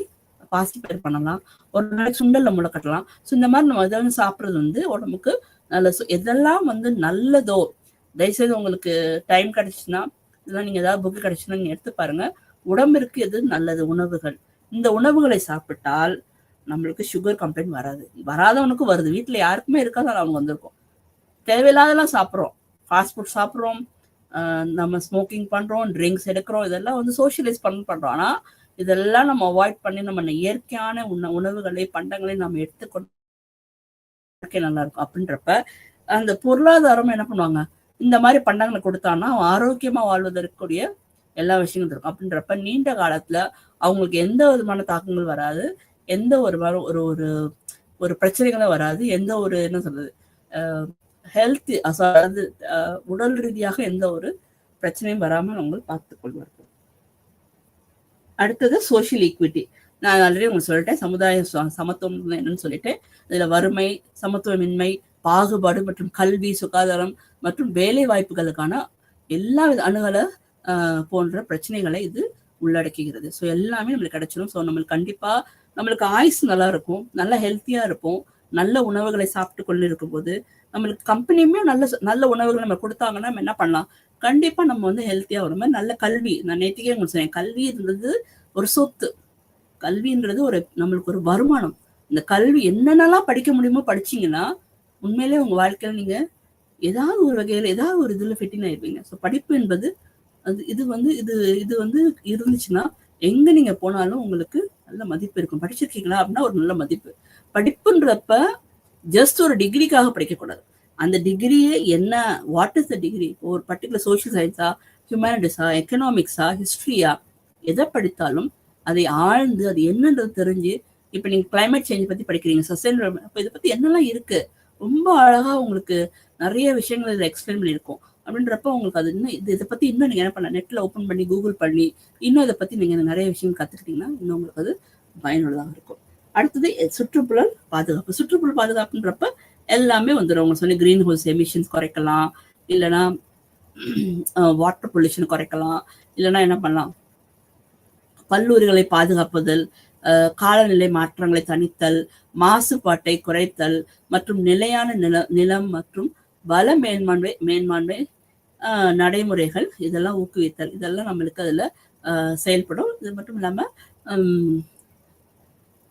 பாசி பயிர் பண்ணலாம். ஒரு நாளைக்கு சுண்டல்ல முளைக்கட்டலாம். ஸோ இந்த மாதிரி நம்ம அதை வந்து சாப்பிட்றது வந்து உடம்புக்கு நல்ல. எதெல்லாம் வந்து நல்லதோ, தயவுசெய்து உங்களுக்கு டைம் கிடைச்சுன்னா இதெல்லாம் நீங்க ஏதாவது புக்கு கிடைச்சுன்னா நீங்க எடுத்து பாருங்க. உடம்பிற்கு எது நல்லது உணவுகள், இந்த உணவுகளை சாப்பிட்டால் நம்மளுக்கு சுகர் கம்ப்ளைண்ட் வராது. வராதவனுக்கு வருது, வீட்டுல யாருக்குமே இருக்காதான் அவங்க வந்திருக்கும். தேவையில்லாதெல்லாம் சாப்பிட்றோம், ஃபாஸ்ட் ஃபுட் சாப்பிட்றோம், நம்ம ஸ்மோக்கிங் பண்றோம், ட்ரிங்க்ஸ் எடுக்கிறோம், இதெல்லாம் வந்து சோஷியலைஸ் பண்றோம். ஆனா இதெல்லாம் நம்ம அவாய்ட் பண்ணி நம்ம இயற்கையான உணவுகளை பண்டங்களை நம்ம எடுத்துக்கொண்டு நல்லா இருக்கும் அப்படின்றப்ப அந்த பொருளாதாரம் என்ன பண்ணுவாங்க, இந்த மாதிரி பண்டங்களை கொடுத்தாங்கன்னா ஆரோக்கியமா வாழ்வதற்குரிய எல்லா விஷயங்களும் இருக்கும். அப்படின்றப்ப நீண்ட காலத்துல அவங்களுக்கு எந்த விதமான தாக்கங்கள் வராது, எந்த ஒரு ஒரு ஒரு பிரச்சனைகளும் வராது, எந்த ஒரு என்ன சொல்றது ஹெல்த் அதாவது உடல் ரீதியாக எந்த ஒரு பிரச்சனையும் வராமல் அவங்க பார்த்துக் கொள்வார்கள். அடுத்தது சோஷியல் ஈக்விட்டி. நான் ஆல்ரெடி உங்களுக்கு சொல்லிட்டேன், சமுதாய சமத்துவம் என்னன்னு சொல்லிட்டேன். இதுல வறுமை, சமத்துவமின்மை, பாகுபாடு மற்றும் கல்வி, சுகாதாரம் மற்றும் வேலை வாய்ப்புகளுக்கான எல்லா வித அணுகலை போன்ற பிரச்சனைகளை இது உள்ளடக்குகிறது. ஸோ எல்லாமே நம்மளுக்கு கிடைச்சிடும். ஸோ நம்மளுக்கு கண்டிப்பா நம்மளுக்கு ஆயுசு நல்லா இருக்கும், நல்ல ஹெல்த்தியா இருப்போம், நல்ல உணவுகளை சாப்பிட்டு கொண்டு இருக்கும் போது நம்மளுக்கு கம்பெனியுமே நல்ல நல்ல உணவுகள் நம்ம கொடுத்தாங்கன்னா நம்ம என்ன பண்ணலாம், கண்டிப்பா நம்ம வந்து ஹெல்த்தியா வரும். நல்ல கல்வி, நான் நேற்றுக்கே உங்களுக்கு சொன்னேன், கல்வின்றது ஒரு சொத்து, கல்வின்றது ஒரு நம்மளுக்கு ஒரு வருமானம். இந்த கல்வி என்னென்னலாம் படிக்க முடியுமோ படிச்சீங்கன்னா உண்மையிலே உங்க வாழ்க்கையில நீங்க ஏதாவது ஒரு வகையில ஏதாவது ஒரு இதுல ஃபிட்டின் ஆயிருப்பீங்க. ஸோ படிப்பு என்பது அது இது வந்து இது வந்து இருந்துச்சுன்னா எங்க நீங்க போனாலும் உங்களுக்கு நல்ல மதிப்பு இருக்கும். படிச்சிருக்கீங்களா அப்படின்னா ஒரு நல்ல மதிப்பு. படிப்புன்றப்ப ஜஸ்ட் ஒரு டிகிரிக்காக படிக்கக்கூடாது. அந்த டிகிரியே என்ன, வாட் இஸ் த டிகிரி, ஒரு பர்டிகுலர் சோஷியல் சயின்ஸா, ஹியூமனிட்டிஸா, எக்கனாமிக்ஸா, ஹிஸ்ட்ரியா, எதை படித்தாலும் அதை ஆழ்ந்து அது என்னன்றது தெரிஞ்சு, இப்ப நீங்க கிளைமேட் சேஞ்ச் பத்தி படிக்கிறீங்க, சஸ்டைனபிள், அப்ப இதை பத்தி என்னெல்லாம் இருக்கு ரொம்ப அழகா உங்களுக்கு நிறைய விஷயங்கள் இதில் எக்ஸ்பிளைன் பண்ணியிருக்கோம். அப்படின்றப்ப உங்களுக்கு அது இன்னும் இதை பத்தி இன்னும் நீங்க என்ன பண்ண, நெட்ல ஓப்பன் பண்ணி கூகுள் பண்ணி இன்னும் இதை பத்தி நீங்க நிறைய விஷயம் கத்துக்கிட்டீங்கன்னா இன்னும் உங்களுக்கு அது பயனுள்ளதாக இருக்கும். அடுத்தது சுற்றுப்புறல் பாதுகாப்பு. சுற்றுப்புறல் பாதுகாப்புன்றப்ப எல்லாமே வந்துடும். அவங்க சொன்ன கிரீன் ஹவுஸ் எமிஷன்ஸ் குறைக்கலாம், இல்லைன்னா வாட்டர் பொல்யூஷன் குறைக்கலாம், இல்லைன்னா என்ன பண்ணலாம், கல்லூரிகளை பாதுகாப்புதல், காலநிலை மாற்றங்களை தணித்தல், மாசுபாட்டை குறைத்தல் மற்றும் நிலையான நிலம் மற்றும் வள மேன்மாண்மை நடைமுறைகள் இதெல்லாம் ஊக்குவித்தல், இதெல்லாம் நம்மளுக்கு அதுல செயல்படும். இது மட்டும் இல்லாம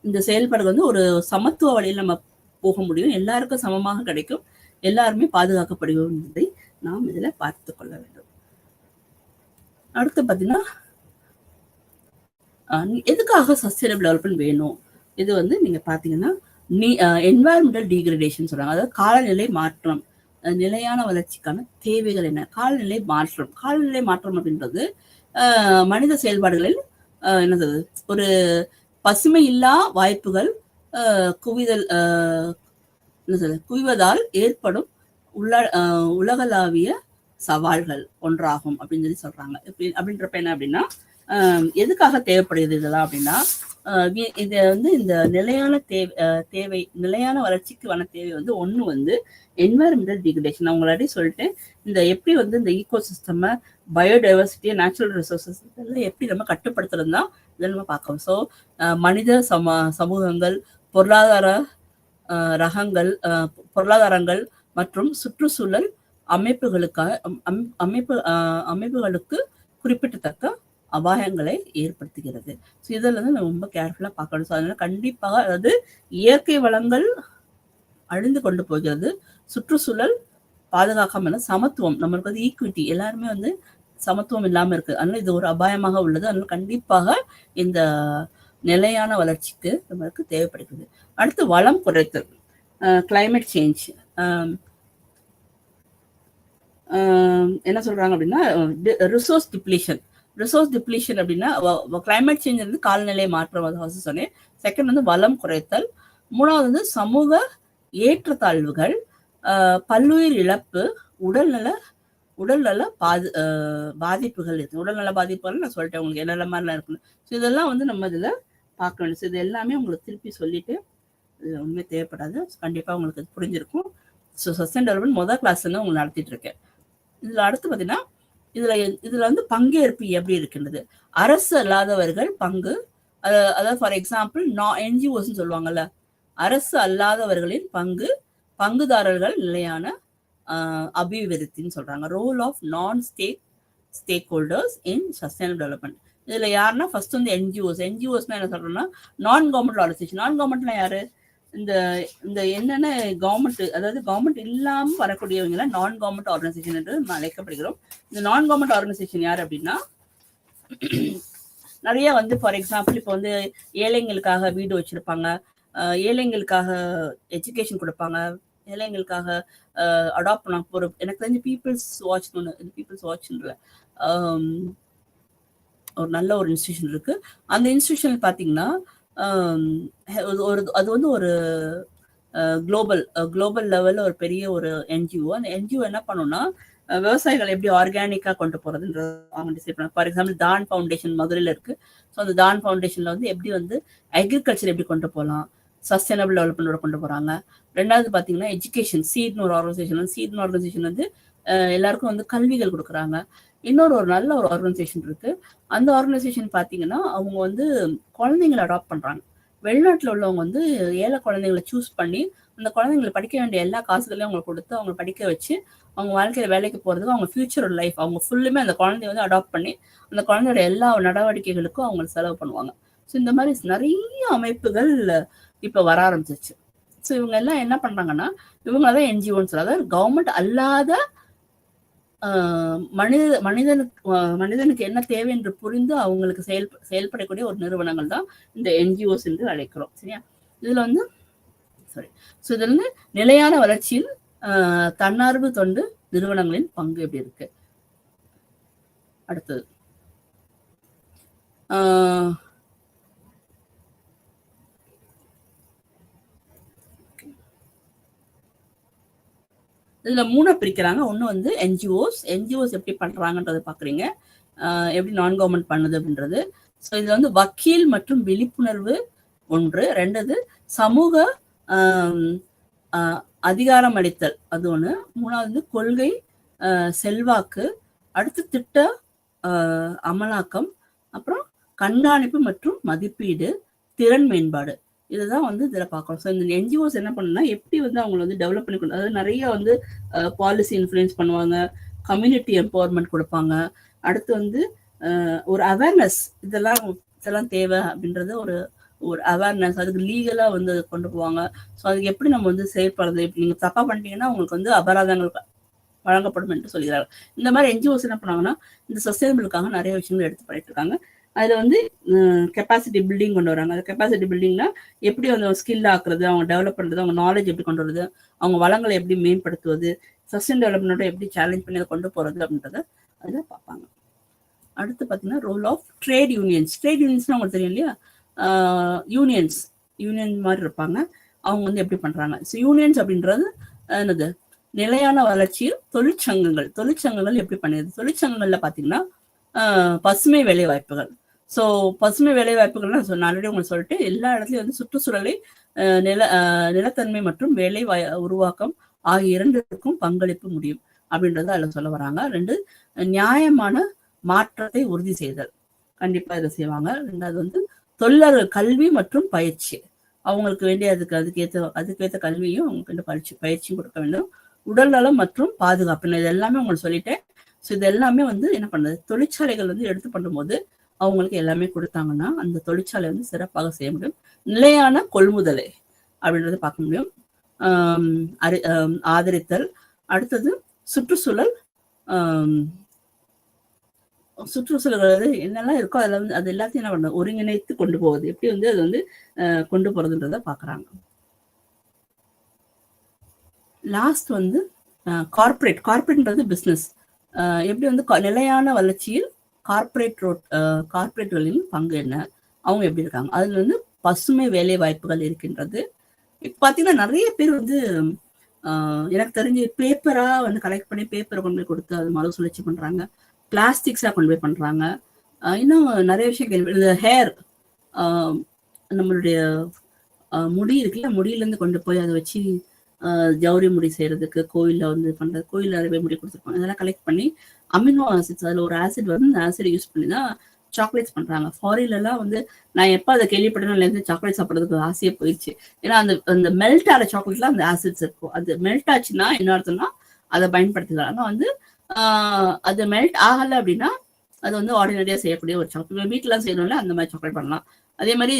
இந்த செயல்பாடு வந்து ஒரு சமத்துவ வழியில் நம்ம போக முடியும், எல்லாருக்கும் சமமாக கிடைக்கும், எல்லாருமே பாதுகாக்கப்படுவோம் என்பதை நாம் இதுல பார்த்து கொள்ள வேண்டும். அடுத்து பார்த்தீங்கன்னா எதுக்காக சஸ்டைனபிள் டெவலப்மெண்ட் வேணும், இது வந்து நீங்க பாத்தீங்கன்னா என்வாயர்மெண்டல் டீக்ரடேஷன் சொல்றாங்க. அதாவது காலநிலை மாற்றம், நிலையான வளர்ச்சிக்கான தேவைகள் என்ன, காலநிலை மாற்றம். காலநிலை மாற்றம் அப்படின்றது மனித செயல்பாடுகளில் என்னது ஒரு பசுமை இல்லா வாய்ப்புகள் குவிவதால் ஏற்படும் உலகளாவிய சவால்கள் ஒன்றாகும் அப்படின்னு சொல்லி சொல்றாங்க. அப்படின்றப்ப என்ன அப்படின்னா எதுக்காக தேவைப்படுகிறது இதெல்லாம் அப்படின்னா, இது வந்து இந்த நிலையான தேவை நிலையான வளர்ச்சிக்கான தேவை வந்து ஒண்ணு வந்து என்வாயர்மெண்டல் டிகிரேடேஷன். நான் உங்களாடி சொல்லிட்டேன், இந்த எப்படி வந்து இந்த ecosystem, biodiversity, natural resources இதெல்லாம் எப்படி நம்ம கட்டுப்படுத்துறது தான் இதை நம்ம பார்க்கணும். ஸோ மனித சமூகங்கள், பொருளாதாரங்கள் மற்றும் சுற்றுச்சூழல் அமைப்புகளுக்கு குறிப்பிடத்தக்க அபாயங்களை ஏற்படுத்துகிறது. ஸோ இதில் வந்து நம்ம ரொம்ப கேர்ஃபுல்லா பார்க்கணும். ஸோ அதனால கண்டிப்பாக, அதாவது இயற்கை வளங்கள் அழிந்து கொண்டு போகிறது, சுற்றுச்சூழல் பாதுகாக்காம, சமத்துவம் நம்மளுக்கு வந்து ஈக்விட்டி, எல்லாருமே வந்து சமத்துவம் இல்லாம இருக்கு, அதனால இது ஒரு அபாயமாக உள்ளது. அதனால கண்டிப்பாக இந்த நிலையான வளர்ச்சிக்கு நம்மளுக்கு தேவைப்படுகிறது. அடுத்து வளம் குறைத்தல், கிளைமேட் சேஞ்ச். என்ன சொல்றாங்க அப்படின்னா ரிசோர்ஸ் டிப்ளீஷன் அப்படின்னா கிளைமேட் சேஞ்ச் வந்து காலநிலை மாற்றம் சொன்னேன். செகண்ட் வந்து வளம் குறைத்தல். மூணாவது வந்து சமூக ஏற்றத்தாழ்வுகள், பல்லுயிர் இழப்பு, உடல்நல பாதிப்புகள் இருக்கு. உடல்நல பாதிப்புகள் நான் சொல்லிட்டேன் உங்களுக்கு என்னென்ன மாதிரிலாம் இருக்குன்னு. ஸோ இதெல்லாம் வந்து நம்ம இதுல பார்க்க வேண்டியது. ஸோ இது எல்லாமே உங்களுக்கு திருப்பி சொல்லிட்டு இது ஒண்ணுமே தேவைப்படாது, கண்டிப்பா உங்களுக்கு புரிஞ்சிருக்கும். ஸோ சஸ்டைன் டெவலப்மெண்ட் முதல் கிளாஸ் வந்து உங்களுக்கு நடத்திட்டு இருக்கேன். இதுல அடுத்து பார்த்தீங்கன்னா இதுல வந்து பங்கேற்பு எப்படி இருக்கின்றது, அரசு அல்லாதவர்கள் பங்கு, அதாவது ஃபார் எக்ஸாம்பிள் என்ஜிஓஸ் சொல்லுவாங்கல்ல, அரசு அல்லாதவர்களின் பங்குதாரர்கள் நிலையான அபிவிருத்தின்னு சொல்றாங்க. ரோல் ஆஃப் நான் ஸ்டேக் ஹோல்டர்ஸ் இன் சஸ்டைனபிள் டெவலப்மெண்ட். இதுல யாருன்னா ஃபர்ஸ்ட் வந்து என்ஜிஓஸ்னா என்ன சொல்றோம்னா நான் கவர்மெண்ட் ஆர்கனைசேஷன். நான் கவர்மெண்ட்னா யாரு, இந்த இந்த என்னென்ன கவர்மெண்ட், அதாவது கவர்மெண்ட் இல்லாம வரக்கூடியவங்க நான் கவர்மெண்ட் ஆர்கனைசேஷன் என்று அழைக்கப்படுகிறோம். இந்த நான் கவர்மெண்ட் ஆர்கனைசேஷன் யார் அப்படின்னா, நிறைய வந்து ஃபார் எக்ஸாம்பிள் இப்போ வந்து ஏழைங்களுக்காக வீடு வச்சிருப்பாங்க, ஏழைங்களுக்காக எஜுகேஷன் கொடுப்பாங்க, ஏழைங்களுக்காக அடாப்ட் பண்ண ஒரு, எனக்கு தெரிஞ்சு பீப்புள்ஸ் வாட்ச்னு ஒன்று, பீப்புள்ஸ் வாட்ச்ன்ற ஒரு நல்ல ஒரு இன்ஸ்டிடியூஷன் இருக்கு. அந்த இன்ஸ்டிடியூஷன் பார்த்தீங்கன்னா ஒரு அது வந்து ஒரு குளோபல் லெவலில் ஒரு பெரிய ஒரு என்ஜிஓ. அந்த என்ஜிஓ என்ன பண்ணுன்னா விவசாயிகள் எப்படி ஆர்கானிக்கா கொண்டு போறதுன்றது அவங்க டிசைட் பண்ண. ஃபார் எக்ஸாம்பிள் தான் ஃபவுண்டேஷன் மதுரையில் இருக்கு. ஸோ அந்த தான் ஃபவுண்டேஷன்ல வந்து எப்படி வந்து அக்ரிகல்ச்சர் எப்படி கொண்டு போகலாம், சஸ்டைனபிள் டெவலப்மெண்டோட கொண்டு போறாங்க. ரெண்டாவது பார்த்தீங்கன்னா எஜுகேஷன், சீட்னு ஒரு ஆர்கனைசேஷன் வந்து எல்லாருக்கும் வந்து கல்விகள் கொடுக்குறாங்க. இன்னொரு நல்ல ஒரு ஆர்கனைசேஷன் இருக்கு. அந்த ஆர்கனைசேஷன் பார்த்தீங்கன்னா அவங்க வந்து குழந்தைங்களை அடாப்ட் பண்றாங்க. வெளிநாட்டில் உள்ளவங்க வந்து ஏழை குழந்தைங்களை சூஸ் பண்ணி அந்த குழந்தைங்களை படிக்க வேண்டிய எல்லா காசுகளையும் அவங்களுக்கு கொடுத்து அவங்க படிக்க வச்சு அவங்க வாழ்க்கையில வேலைக்கு போறதுக்கு, அவங்க ஃபியூச்சர் லைஃப் அவங்க ஃபுல்லுமே அந்த குழந்தைய வந்து அடாப்ட் பண்ணி அந்த குழந்தையோட எல்லா நடவடிக்கைகளுக்கும் அவங்க செலவு பண்ணுவாங்க. ஸோ இந்த மாதிரி நிறைய அமைப்புகள் இப்போ வர ஆரம்பிச்சிருச்சு. ஸோ இவங்க எல்லாம் என்ன பண்றாங்கன்னா, இவங்க தான் என்ஜிஓன்னு சொல்ல, அதாவது கவர்மெண்ட் அல்லாத மனிதனுக்கு என்ன தேவை என்று புரிந்து அவங்களுக்கு செயல்படக்கூடிய ஒரு நிறுவனங்கள் தான் இந்த என்ஜிஓஸ் என்று அழைக்கிறோம். சரியா? இதுல வந்து இதுல வந்து நிலையான வளர்ச்சியில் தன்னார்வ தொண்டு நிறுவனங்களின் பங்கு எப்படி இருக்கு. அடுத்தது இதுல 3 பிரிக்கிறாங்க. ஒண்ணு வந்து என்ஜிஓஸ் எப்படி பண்றாங்கன்றதை பாக்குறீங்க, எப்படி நான் கவர்மெண்ட் பண்ணுது அப்படின்றது. ஸோ இதுல வந்து வக்கீல் மற்றும் விழிப்புணர்வு ஒன்று, ரெண்டாவது சமூக அதிகாரம் அளித்தல் அது ஒண்ணு, மூணாவது கொள்கை செல்வாக்கு, அடுத்து திட்ட அமலாக்கம், அப்புறம் கண்காணிப்பு மற்றும் மதிப்பீடு, திறன் மேம்பாடு. இதுதான் வந்து இதில் பார்க்கணும். ஸோ இந்த என்ஜிஓஸ் என்ன பண்ணுன்னா எப்படி வந்து அவங்களை வந்து டெவலப் பண்ணி கொண்டு, அதாவது நிறைய வந்து பாலிசி இன்ஃப்ளூயன்ஸ் பண்ணுவாங்க, கம்யூனிட்டி எம்பவர்மெண்ட் கொடுப்பாங்க, அடுத்து வந்து ஒரு அவேர்னஸ், இதெல்லாம் தேவை அப்படின்றது ஒரு அவேர்னஸ், அதுக்கு லீகலா வந்து கொண்டு போவாங்க. ஸோ அதுக்கு எப்படி நம்ம வந்து செயல்படுறது, இப்படி நீங்க தப்பா பண்ணிட்டீங்கன்னா உங்களுக்கு வந்து அபராதங்கள் வழங்கப்படும் என்று சொல்கிறார்கள். இந்த மாதிரி என்ஜிஓஸ் என்ன பண்ணாங்கன்னா இந்த சஸ்டைனபிளுக்காக நிறைய விஷயங்கள் எடுத்து பண்ணிட்டு இருக்காங்க. அதுல வந்து கெப்பாசிட்டி பில்டிங் கொண்டு வராங்க. அந்த கெப்பாசிட்டி பில்டிங்னா எப்படி வந்து ஸ்கில் ஆக்குறது, அவங்க டெவலப் பண்றது, அவங்க நாலேஜ் எப்படி கொண்டு வருது, அவங்க வளங்களை எப்படி மேம்படுத்துவது, சஸ்டைன் டெவலப்மெண்ட்டோட எப்படி சேலஞ்ச் பண்ணி அதை கொண்டு போறது அப்படின்றத அதுல பார்ப்பாங்க. அடுத்து பார்த்தீங்கன்னா ரோல் ஆஃப் ட்ரேட் யூனியன்ஸ்னா உங்களுக்கு தெரியும் இல்லையா, யூனியன் மாதிரி இருப்பாங்க. அவங்க வந்து எப்படி பண்றாங்க. ஸோ யூனியன்ஸ் அப்படின்றது என்னது, நிலையான வளர்ச்சியில் தொழிற்சங்கங்கள் எப்படி பண்ணுது. தொழிற்சங்கங்கள்ல பாத்தீங்கன்னா பசுமை வேலை வாய்ப்புகள். ஸோ பசுமை வேலை வாய்ப்புகள்னா ஆல்ரெடி உங்களுக்கு சொல்லிட்டு எல்லா இடத்துலயும் வந்து சுற்றுச்சூழலை நிலத்தன்மை மற்றும் வேலை உருவாக்கம் ஆகிய இரண்டுக்கும் பங்களிப்பு முடியும் அப்படின்றத அதில் சொல்ல வராங்க. 2 நியாயமான மாற்றத்தை உறுதி செய்தல், கண்டிப்பா இதை செய்வாங்க. 2வது வந்து தொழிலாளர்கள் கல்வி மற்றும் பயிற்சி, அவங்களுக்கு வேண்டிய அதுக்கேற்ற கல்வியும் அவங்களுக்கு பயிற்சியும் கொடுக்க வேண்டும். உடல் நலம் மற்றும் பாதுகாப்பு, இது எல்லாமே உங்களுக்கு சொல்லிட்டேன். ஸோ இது எல்லாமே வந்து என்ன பண்ணுது, தொழிற்சாலைகள் வந்து எடுத்து பண்ணும்போது அவங்களுக்கு எல்லாமே கொடுத்தாங்கன்னா அந்த தொழிற்சாலை வந்து சிறப்பாக செய்ய முடியும். நிலையான கொள்முதலை அப்படின்றத பார்க்க முடியும். ஆதரித்தல், அடுத்தது சுற்றுச்சூழல் என்னெல்லாம் இருக்கோ அதில் வந்து அது எல்லாத்தையும் என்ன பண்ணுறது, ஒருங்கிணைத்து கொண்டு போவது, எப்படி வந்து அது வந்து கொண்டு போறதுன்றத பார்க்குறாங்க. லாஸ்ட் வந்து கார்பரேட்ன்றது பிஸ்னஸ், எப்படி வந்து நிலையான வளர்ச்சியில் கார்பரேட்களின் பங்கு என்ன, அவங்க எப்படி இருக்காங்க. அதுல வந்து பசுமை வேலை வாய்ப்புகள் இருக்கின்றது. இப்ப பாத்தீங்கன்னா நிறைய பேர் வந்து எனக்கு தெரிஞ்சு பேப்பரா வந்து கலெக்ட் பண்ணி பேப்பரை கொண்டு போய் கொடுத்து அது மறுசுழற்சி பண்றாங்க, பிளாஸ்டிக்ஸா கொண்டு போய் பண்றாங்க. இன்னும் நிறைய விஷயம், இந்த ஹேர், நம்மளுடைய முடி இருக்குல்ல, முடியிலேருந்து கொண்டு போய் அதை வச்சு ஜவுரி முடி செய்யறதுக்கு கோயிலில் வந்து பண்றது, கோயிலில் நிறைய முடி கொடுத்துருப்பாங்க. அதெல்லாம் கலெக்ட் பண்ணி அமினோ ஆசிட்ஸ், அதில் ஒரு ஆசிட் வந்து அந்த ஆசிட் யூஸ் பண்ணி தான் சாக்லேட்ஸ் பண்றாங்க. ஃபாரின்லாம் வந்து நான் எப்போ அதை கேள்விப்பட்டேன்னு சாக்லேட் சாப்பிட்றதுக்கு ஆசையே போயிடுச்சு. ஏன்னா அந்த மெல்ட் ஆகிற சாக்லேட்ல அந்த ஆசிட்ஸ் இருக்கும். அது மெல்ட் ஆச்சுன்னா என்ன அர்த்தம்னா அதை பயன்படுத்திக்கலாம். ஆனால் வந்து அது மெல்ட் ஆகலை அப்படின்னா அது வந்து ஆர்டினரியா செய்யக்கூடிய ஒரு சாக்லேட், வீட்டுலாம் செய்யணும்ல அந்த மாதிரி சாக்லேட் பண்ணலாம். அதே மாதிரி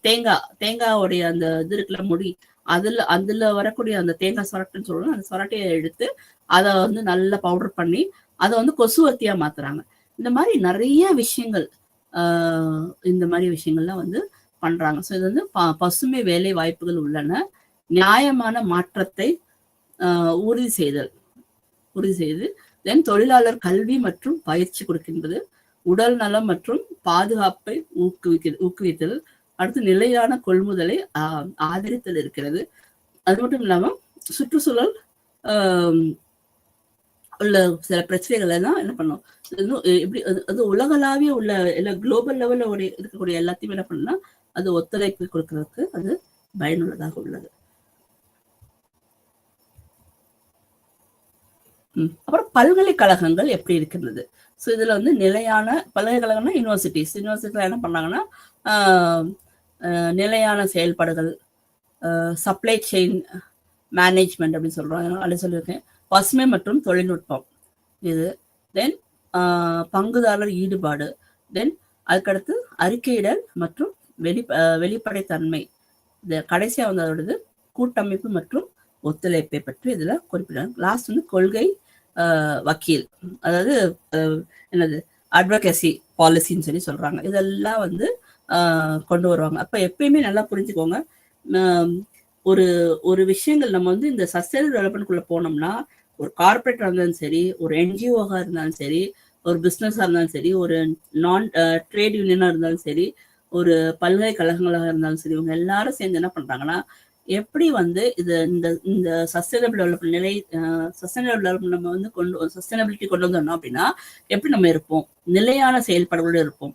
தேங்காயோடைய அந்த இது இருக்குல்ல முடி, அதுல வரக்கூடிய அந்த தேங்காய் சொரட்டுன்னு சொல்லுவோம், அந்த சொரட்டையை எடுத்து அதை வந்து நல்லா பவுடர் பண்ணி அதை வந்து கொசுவத்தியா மாத்துறாங்க. இந்த மாதிரி நிறைய விஷயங்கள் இந்த மாதிரி விஷயங்கள்லாம் வந்து பண்றாங்க. ஸோ இது வந்து பசுமை வேலை வாய்ப்புகள் உள்ளன, நியாயமான மாற்றத்தை உறுதி செய்து தென் தொழிலாளர் கல்வி மற்றும் பயிற்சி கொடுக்கின்றது, உடல் நலம் மற்றும் பாதுகாப்பை ஊக்குவித்தல், அடுத்து நிலையான கொள்முதலை ஆதரித்தல் இருக்கிறது. அது மட்டும் இல்லாம சுற்றுச்சூழல் உள்ள சில பிரச்சனைகளை தான் என்ன பண்ணும், எப்படி அது உலகளாவிய உள்ள எல்லா குளோபல் லெவல்ல இருக்கக்கூடிய எல்லாத்தையும் என்ன பண்ணா அது ஒத்துழைப்பு கொடுக்கறதுக்கு அது பயனுள்ளதாக உள்ளது. அப்புறம் பல்கலைக்கழகங்கள் எப்படி இருக்கின்றது. ஸோ இதுல வந்து நிலையான பல்கலைக்கழகம்னா யூனிவர்சிட்டில என்ன பண்ணாங்கன்னா நிலையான செயல்பாடுகள், சப்ளை செயின் மேனேஜ்மெண்ட் அப்படின்னு சொல்றோம், அப்படி சொல்லியிருக்கேன். பசுமை மற்றும் தொழில்நுட்பம் இது, தென் பங்குதாரர் ஈடுபாடு, தென் அதுக்கடுத்து அறிக்கையிடல் மற்றும் வெளிப்படைத்தன்மை, இந்த கடைசியா வந்து அதோடது கூட்டமைப்பு மற்றும் ஒத்துழைப்பை பற்றி இதுல குறிப்பிடுறாங்க. லாஸ்ட் வந்து கொள்கை வக்கீல், அதாவது என்னது அட்வொகேசி பாலிசின்னு சொல்லி சொல்றாங்க. இதெல்லாம் வந்து கொண்டு வருவாங்க. அப்ப எப்பயுமே நல்லா புரிஞ்சுக்கோங்க, ஒரு ஒரு விஷயங்கள் நம்ம வந்து இந்த சஸ்டைனபிள் டெவலப்மெண்ட்குள்ள போனோம்னா, ஒரு கார்பரேட்டா இருந்தாலும் சரி, ஒரு என்ஜிஓவா இருந்தாலும் சரி, ஒரு பிசினஸா இருந்தாலும் சரி, ஒரு நான் ட்ரேட் யூனியனா இருந்தாலும் சரி, ஒரு பல்கலைக்கழகங்களாக இருந்தாலும் சரி, இவங்க எல்லாரும் சேர்ந்து என்ன பண்றாங்கன்னா, எப்படி வந்து இது இந்த சஸ்டைனபிள் டெவலப்மெண்ட் சஸ்டைனபிள் டெவலப்மெண்ட் நம்ம வந்து சஸ்டைனபிலிட்டி கொண்டு வந்தோம் அப்படின்னா எப்படி நம்ம இருப்போம், நிலையான செயல்பாடுகளோடு இருப்போம்,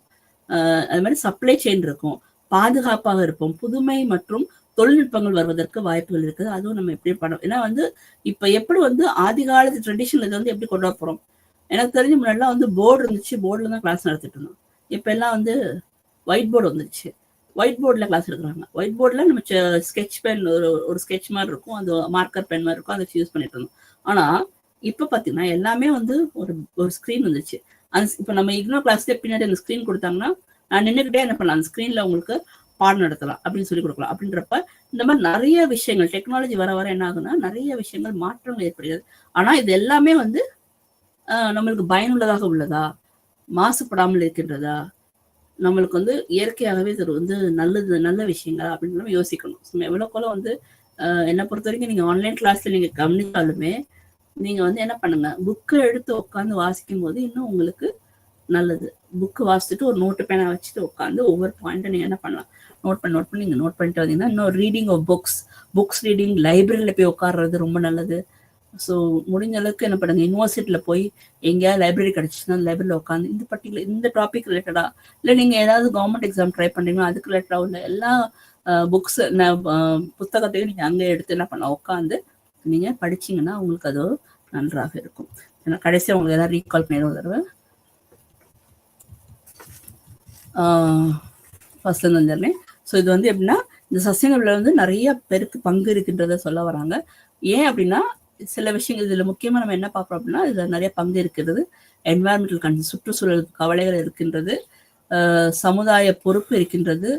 அது மாதிரி சப்ளை செயின் இருக்கும், பாதுகாப்பாக இருப்போம், புதுமை மற்றும் தொழில்நுட்பங்கள் வருவதற்கு வாய்ப்புகள் இருக்குது. அதுவும் நம்ம எப்படி பண்ணோம். ஏன்னா வந்து இப்ப எப்படி வந்து ஆதி காலத்து ட்ரெடிஷன் இதை வந்து எப்படி கொண்டு வர போறோம். எனக்கு தெரிஞ்ச முன்னாடிலாம் வந்து போர்டு இருந்துச்சு, போர்டுல தான் கிளாஸ் நடத்திட்டு இருந்தோம். இப்ப எல்லாம் வந்து ஒயிட் போர்டு வந்துருச்சு, ஒயிட் போர்டில் கிளாஸ் எடுக்கிறாங்க. ஒயிட் போர்டில் நம்ம ஸ்கெட்ச் பென் ஒரு ஸ்கெட்ச் மாதிரி இருக்கும், அது மார்க்கர் பென் மாதிரி இருக்கும், அதை யூஸ் பண்ணிட்டு இருந்தோம். ஆனால் இப்போ பார்த்தீங்கன்னா எல்லாமே வந்து ஒரு ஸ்க்ரீன் வந்துச்சு. இப்போ நம்ம இக்னோ கிளாஸ்ல பின்னாடி அந்த ஸ்க்ரீன் கொடுத்தாங்கன்னா நான் நின்றுக்கிட்டே என்ன பண்ணலாம், அந்த ஸ்க்ரீனில் உங்களுக்கு பாடம் நடத்தலாம் அப்படின்னு சொல்லி கொடுக்கலாம். அப்படின்றப்ப இந்த மாதிரி நிறைய விஷயங்கள் டெக்னாலஜி வர வர என்ன ஆகுனா நிறைய விஷயங்கள் மாற்றங்கள் ஏற்படுகிறது. ஆனால் இது எல்லாமே வந்து நம்மளுக்கு பயனுள்ளதாக உள்ளதா, மாசுபடாமல் இருக்கின்றதா, நம்மளுக்கு வந்து இயற்கையாகவே இது வந்து நல்ல விஷயங்களா அப்படின்னு நம்ம யோசிக்கணும். எவ்வளோக்குள்ள வந்து என்னை பொறுத்த வரைக்கும் நீங்க ஆன்லைன் கிளாஸ்ல நீங்க கவனித்தாலுமே நீங்க வந்து என்ன பண்ணுங்க, புக்கு எடுத்து உட்காந்து வாசிக்கும் போது இன்னும் உங்களுக்கு நல்லது. புக்கு வாசிச்சுட்டு ஒரு நோட்டு பேனா வச்சுட்டு உட்காந்து ஒவ்வொரு பாயிண்ட்டை நீங்க என்ன பண்ணலாம், நோட் பண்ணி நீங்க நோட் பண்ணிட்டு வந்தீங்கன்னா இன்னும் ரீடிங் ஆஃப் புக்ஸ் ரீடிங், லைப்ரரியில போய் உட்கார்றது ரொம்ப நல்லது. ஸோ முடிஞ்ச அளவுக்கு என்ன பண்ணுங்க, யூனிவர்சிட்டியில் போய் எங்கேயாவது லைப்ரரி கிடைச்சிச்சுன்னா அந்த லைப்ரரியில் உட்காந்து இந்த டாபிக் ரிலேட்டடா, இல்லை நீங்கள் ஏதாவது கவர்மெண்ட் எக்ஸாம் ட்ரை பண்ணுறீங்களோ அதுக்கு ரிலேட்டடாக உள்ள எல்லா புக்ஸ் புத்தகத்தையும் நீங்கள் அங்கே எடுத்து என்ன பண்ண உட்காந்து நீங்கள் படிச்சிங்கன்னா உங்களுக்கு அது நன்றாக இருக்கும். ஏன்னா கடைசியாக உங்களுக்கு எதாவது ரீகால் பண்ணி தடவை ஃபர்ஸ்ட்ல வந்துடுறேன். ஸோ இது வந்து எப்படின்னா இந்த சஸ்டைனபிள் வந்து நிறைய பேருக்கு பங்கு இருக்கின்றத சொல்ல வராங்க. ஏன் அப்படின்னா சில விஷயங்கள் இதில் முக்கியமாக நம்ம என்ன பார்க்குறோம் அப்படின்னா இதில் நிறைய பங்கு இருக்கிறது. என்வாயர்மெண்டல் சுற்றுச்சூழல் கவலைகள் இருக்கின்றது, சமுதாய பொறுப்பு இருக்கின்றது,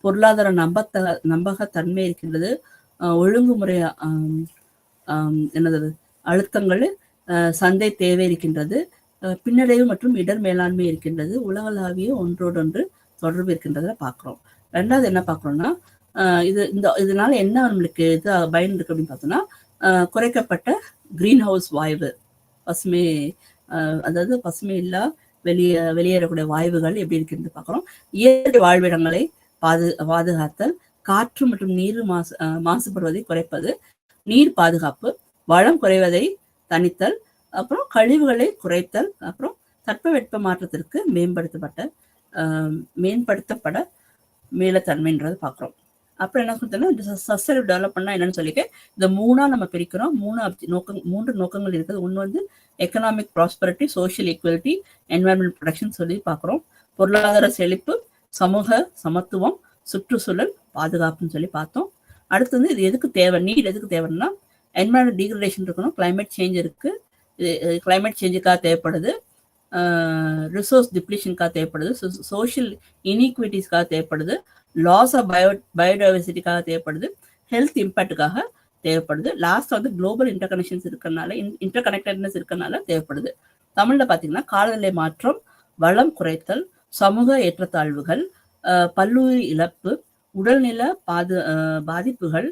பொருளாதார நம்பகத்தன்மை இருக்கின்றது, ஒழுங்குமுறை என்னது அழுத்தங்கள், சந்தை தேவை இருக்கின்றது, பின்னடைவு மற்றும் இடர் மேலாண்மை இருக்கின்றது, உலகளாவிய ஒன்றோடொன்று தொடர்பு இருக்கின்றத பார்க்குறோம். ரெண்டாவது என்ன பார்க்குறோம்னா இதனால என்ன நம்மளுக்கு இது பயன் இருக்கு அப்படின்னு பார்த்தோம்னா குறைக்கப்பட்ட கிரீன் ஹவுஸ் வாயு, பசுமை அதாவது பசுமை இல்லா வெளியேறக்கூடிய வாயுகள் எப்படி இருக்குன்னு பார்க்குறோம். இயற்கை வாழ்விடங்களை பாதுகாத்தல், காற்று மற்றும் நீர் மாசுபடுவதை குறைப்பது, நீர் பாதுகாப்பு, வளம் குறைவதை தணித்தல், அப்புறம் கழிவுகளை குறைத்தல், அப்புறம் தட்பவெட்ப மாற்றத்திற்கு மேம்படுத்தப்பட மேலத்தன்மைன்றது பார்க்குறோம். அப்புறம் என்ன சொல்லிட்டோம்னா சஸ்டைனபிள் டெவலப்மெண்ட்னா என்னன்னு சொல்லியிருக்கேன். இந்த மூணா நம்ம பிரிக்கிறோம். மூன்று நோக்கங்கள் இருக்குது. ஒன்று வந்து economic prosperity, social equality, environment protection சொல்லி பார்க்குறோம். பொருளாதார செழிப்பு, சமூக சமத்துவம், சுற்றுச்சூழல் பாதுகாப்புன்னு சொல்லி பார்த்தோம். அடுத்து வந்து இது எதுக்கு தேவை, நீட் எதுக்கு தேவைன்னா என்வரன்மெண்ட் டீக்ரடேஷன் இருக்கணும், கிளைமேட் சேஞ்ச் இருக்கு, கிளைமேட் சேஞ்சுக்காக தேவைப்படுது, ரிசோர்ஸ் டிப்ளீஷனுக்காக தேவைப்படுது, சோஷியல் இன்இக்விட்டிஸ்க்காக தேவைப்படுது, லாஸ் ஆஃப் பயோடைவர்சிட்டிக்காக தேவைப்படுது, ஹெல்த் இம்பேக்டுக்காக தேவைப்படுது. லாஸ்ட் வந்து குளோபல் இன்டர்கனெக்ஷன்ஸ் இருக்கறனால இன்டர்கனெக்டட்னஸ் இருக்கறனால தேவைப்படுது. தமிழ்ல பார்த்தீங்கன்னா காலநிலை மாற்றம், வளம் குறைத்தல், சமூக ஏற்றத்தாழ்வுகள், பல்லுயிர் இழப்பு, உடல்நல பாதிப்புகள்,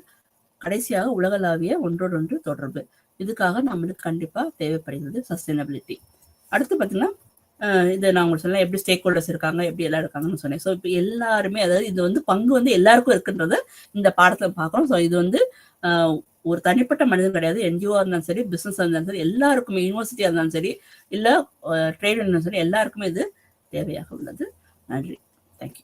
கடைசியாக உலகளாவிய ஒன்றோடொன்று தொடர்பு. இதுக்காக நம்மளுக்கு கண்டிப்பா தேவைப்படுகிறது சஸ்டைனபிலிட்டி. அடுத்து பார்த்தீங்கன்னா இதை நான் உங்களுக்கு சொன்னேன் எப்படி ஸ்டேக் ஹோல்டர்ஸ் இருக்காங்க, எப்படி எல்லாம் இருக்காங்கன்னு சொன்னேன். ஸோ இப்போ எல்லாருமே, அதாவது இது வந்து பங்கு வந்து எல்லாருக்கும் இருக்குன்றத இந்த பாடத்துல பார்க்கணும். ஸோ இது வந்து ஒரு தனிப்பட்ட மனிதன் கிடையாது. என்ஜிஓ இருந்தாலும் சரி, பிசினஸ் இருந்தாலும் சரி, எல்லாருக்குமே, யூனிவர்சிட்டியா இருந்தாலும் சரி, இல்ல ட்ரேட் இருந்தாலும் சரி, எல்லாருக்குமே இது தேவையாக உள்ளது. நன்றி. தேங்க்யூ.